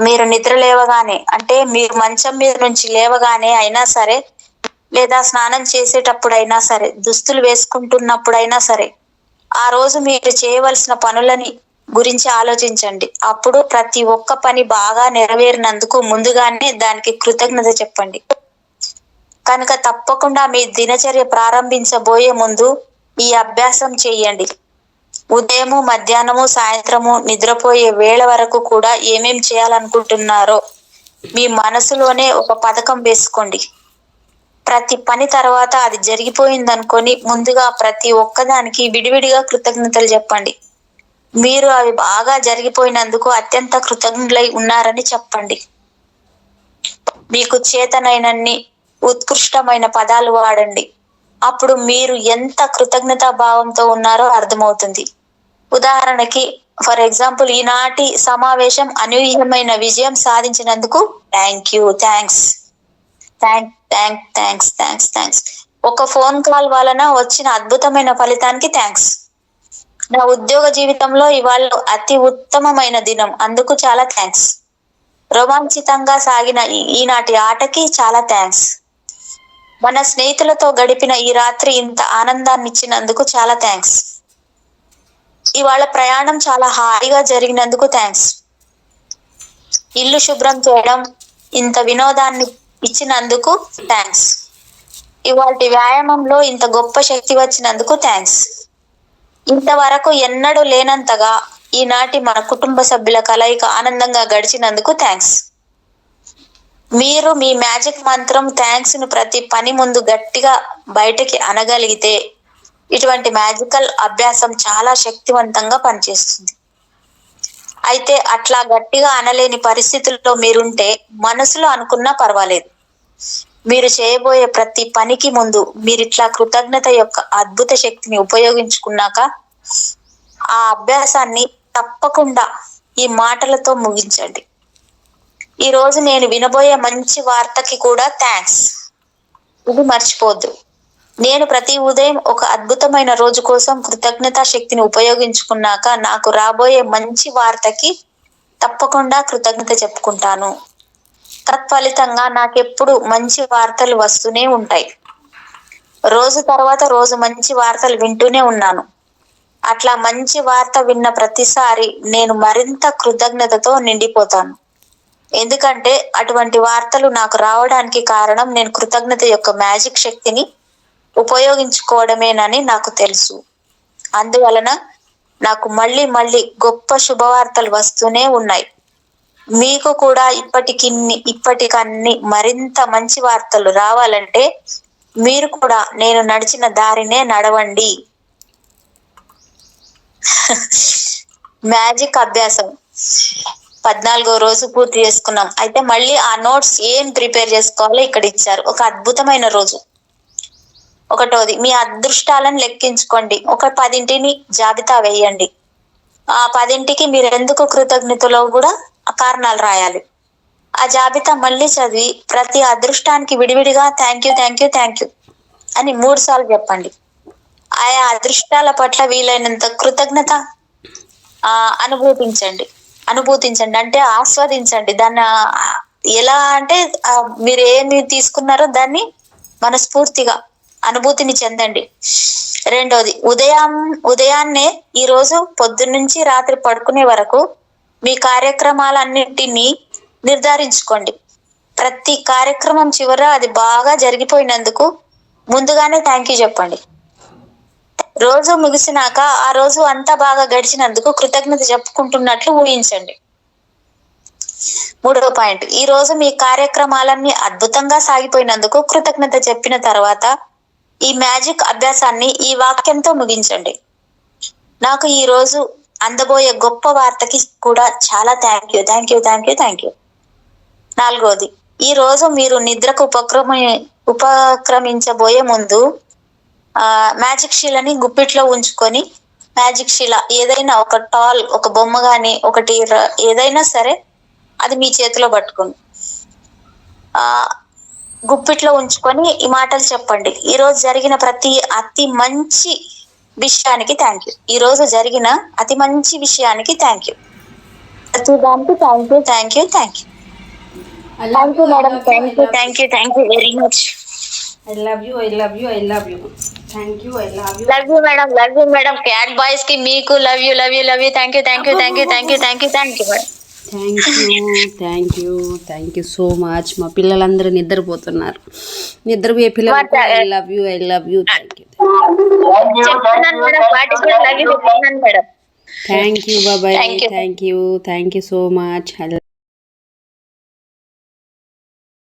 మీరు నిద్ర లేవగానే, అంటే మీరు మంచం మీద నుంచి లేవగానే అయినా సరే, లేదా స్నానం చేసేటప్పుడైనా సరే, దుస్తులు వేసుకుంటున్నప్పుడైనా సరే, ఆ రోజు మీరు చేయవలసిన పనులని గురించి ఆలోచించండి. అప్పుడు ప్రతి ఒక్క పని బాగా నెరవేరినందుకు ముందుగానే దానికి కృతజ్ఞత చెప్పండి. కనుక తప్పకుండా మీ దినచర్య ప్రారంభించబోయే ముందు ఈ అభ్యాసం చేయండి. ఉదయము, మధ్యాహ్నము, సాయంత్రము నిద్రపోయే వేళ వరకు కూడా ఏమేం చేయాలనుకుంటున్నారో మీ మనసులోనే ఒక పథకం వేసుకోండి. ప్రతి పని తర్వాత అది జరిగిపోయిందనుకొని ముందుగా ప్రతి ఒక్కదానికి విడివిడిగా కృతజ్ఞతలు చెప్పండి. మీరు అవి బాగా జరిగిపోయినందుకు అత్యంత కృతజ్ఞులై ఉన్నారని చెప్పండి. మీకు చేతనైనన్ని ఉత్కృష్టమైన పదాలు వాడండి. అప్పుడు మీరు ఎంత కృతజ్ఞతా భావంతో ఉన్నారో అర్థమవుతుంది. ఉదాహరణకి, ఫర్ ఎగ్జాంపుల్, ఈనాటి సమావేశం అనూహ్యమైన విజయం సాధించినందుకు థ్యాంక్ యూ, థ్యాంక్స్, థ్యాంక్స్. ఒక ఫోన్ కాల్ వలన వచ్చిన అద్భుతమైన ఫలితానికి థ్యాంక్స్. నా ఉద్యోగ జీవితంలో ఇవాళ అతి ఉత్తమమైన దినం, అందుకు చాలా థ్యాంక్స్. రోమాంచితంగా సాగిన ఈనాటి ఆటకి చాలా థ్యాంక్స్. మన స్నేహితులతో గడిపిన ఈ రాత్రి ఇంత ఆనందాన్ని ఇచ్చినందుకు చాలా థ్యాంక్స్. ఇవాళ ప్రయాణం చాలా హాయిగా జరిగినందుకు థ్యాంక్స్. ఇల్లు శుభ్రం చేయడం ఇంత వినోదాన్ని ఇచ్చినందుకు థ్యాంక్స్. ఇవాళ వ్యాయామంలో ఇంత గొప్ప శక్తి వచ్చినందుకు థ్యాంక్స్. ఇంతవరకు ఎన్నడూ లేనంతగా ఈనాటి మన కుటుంబ సభ్యుల కలయిక ఆనందంగా గడిచినందుకు థ్యాంక్స్. మీరు మీ మ్యాజిక్ మంత్రం థ్యాంక్స్ ను ప్రతి పని ముందు గట్టిగా బయటకి అనగలిగితే ఇటువంటి మ్యాజికల్ అభ్యాసం చాలా శక్తివంతంగా పనిచేస్తుంది. అయితే అట్లా గట్టిగా అనలేని పరిస్థితుల్లో మీరుంటే మనసులో అనుకున్నా పర్వాలేదు. మీరు చేయబోయే ప్రతి పనికి ముందు మీరిట్లా కృతజ్ఞత యొక్క అద్భుత శక్తిని ఉపయోగించుకున్నాక ఆ అభ్యాసాన్ని తప్పకుండా ఈ మాటలతో ముగించండి. ఈ రోజు నేను వినబోయే మంచి వార్తకి కూడా థ్యాంక్స్. ఇది మర్చిపోద్దు. నేను ప్రతి ఉదయం ఒక అద్భుతమైన రోజు కోసం కృతజ్ఞతా శక్తిని ఉపయోగించుకున్నాక నాకు రాబోయే మంచి వార్తకి తప్పకుండా కృతజ్ఞత చెప్పుకుంటాను. తత్ఫలితంగా నాకెప్పుడు మంచి వార్తలు వస్తూనే ఉంటాయి. రోజు తర్వాత రోజు మంచి వార్తలు వింటూనే ఉన్నాను. అట్లా మంచి వార్త విన్న ప్రతిసారి నేను మరింత కృతజ్ఞతతో నిండిపోతాను. ఎందుకంటే అటువంటి వార్తలు నాకు రావడానికి కారణం నేను కృతజ్ఞత యొక్క మ్యాజిక్ శక్తిని ఉపయోగించుకోవడమేనని నాకు తెలుసు. అందువలన నాకు మళ్ళీ మళ్ళీ గొప్ప శుభవార్తలు వస్తూనే ఉన్నాయి. మీకు కూడా ఇప్పటికన్ని మరింత మంచి వార్తలు రావాలంటే మీరు కూడా నేను నడిచిన దారినే నడవండి. మ్యాజిక్ అభ్యాసం 14వ రోజు పూర్తి చేసుకున్నాం. అయితే మళ్ళీ ఆ నోట్స్ ఏం ప్రిపేర్ చేసుకోవాలో ఇక్కడ ఇచ్చారు. ఒక అద్భుతమైన రోజు. ఒకటోది, మీ అదృష్టాలను లెక్కించుకోండి. ఒక 10ని జాబితా వేయండి. ఆ 10కి మీరు ఎందుకు కృతజ్ఞతలో కూడా కారణాలు రాయాలి. ఆ జాబితా మళ్ళీ చదివి ప్రతి అదృష్టానికి విడివిడిగా thank you thank you thank you అని 3 సార్లు చెప్పండి. ఆయా అదృష్టాల పట్ల వీలైనంత కృతజ్ఞత అనుభూతించండి అంటే ఆస్వాదించండి దాన్ని. ఎలా అంటే మీరు ఏమి తీసుకున్నారో దాన్ని మనస్ఫూర్తిగా అనుభూతిని చెందండి. రెండోది, ఉదయాన్నే ఈ రోజు పొద్దున్నుంచి రాత్రి పడుకునే వరకు మీ కార్యక్రమాలన్నింటినీ నిర్ధారించుకోండి. ప్రతి కార్యక్రమం చివర అది బాగా జరిగిపోయినందుకు ముందుగానే థ్యాంక్ యూ చెప్పండి. రోజు ముగిసినాక ఆ రోజు అంతా బాగా గడిచినందుకు కృతజ్ఞత చెప్పుకుంటున్నట్లు ఊహించండి. 3వ పాయింట్, ఈ రోజు మీ కార్యక్రమాలన్నీ అద్భుతంగా సాగిపోయినందుకు కృతజ్ఞత చెప్పిన తర్వాత ఈ మ్యాజిక్ అభ్యాసాన్ని ఈ వాక్యంతో ముగించండి. నాకు ఈ రోజు అందబోయే గొప్ప వార్తకి కూడా చాలా thank you thank you thank you thank you. 4వది, ఈ రోజు మీరు నిద్రకు ఉపక్రమించబోయే ముందు మ్యాజిక్ శీలని గుప్పిట్లో ఉంచుకొని, మ్యాజిక్ శీల ఏదైనా ఒక టాల్, ఒక బొమ్మ గాని ఒకటి ఏదైనా సరే అది మీ చేతిలో పట్టుకోండి. గుప్పిట్లో ఉంచుకొని ఈ మాటలు చెప్పండి. ఈ రోజు జరిగిన అతి మంచి విషయానికి థ్యాంక్ యూ. ఈ రోజు జరిగిన అతి మంచి విషయానికి థ్యాంక్ యూ. ప్రతి దానికి thank you thank you thank you. Thank you madam. Thank you very much. I love you. Thank you. I love you. Love you madam. Cat boys కి మీకు love you thank you madam. Thank you so much. మా పిల్లలందరూ నిద్రపోతున్నారు. నిద్రపోయే పిల్లలు I love you thank you. చెప్తున్నాను madam, వాటికి love you చెప్తున్నాను మేడం. థ్యాంక్ యూ బాబాయ్. Thank you so much.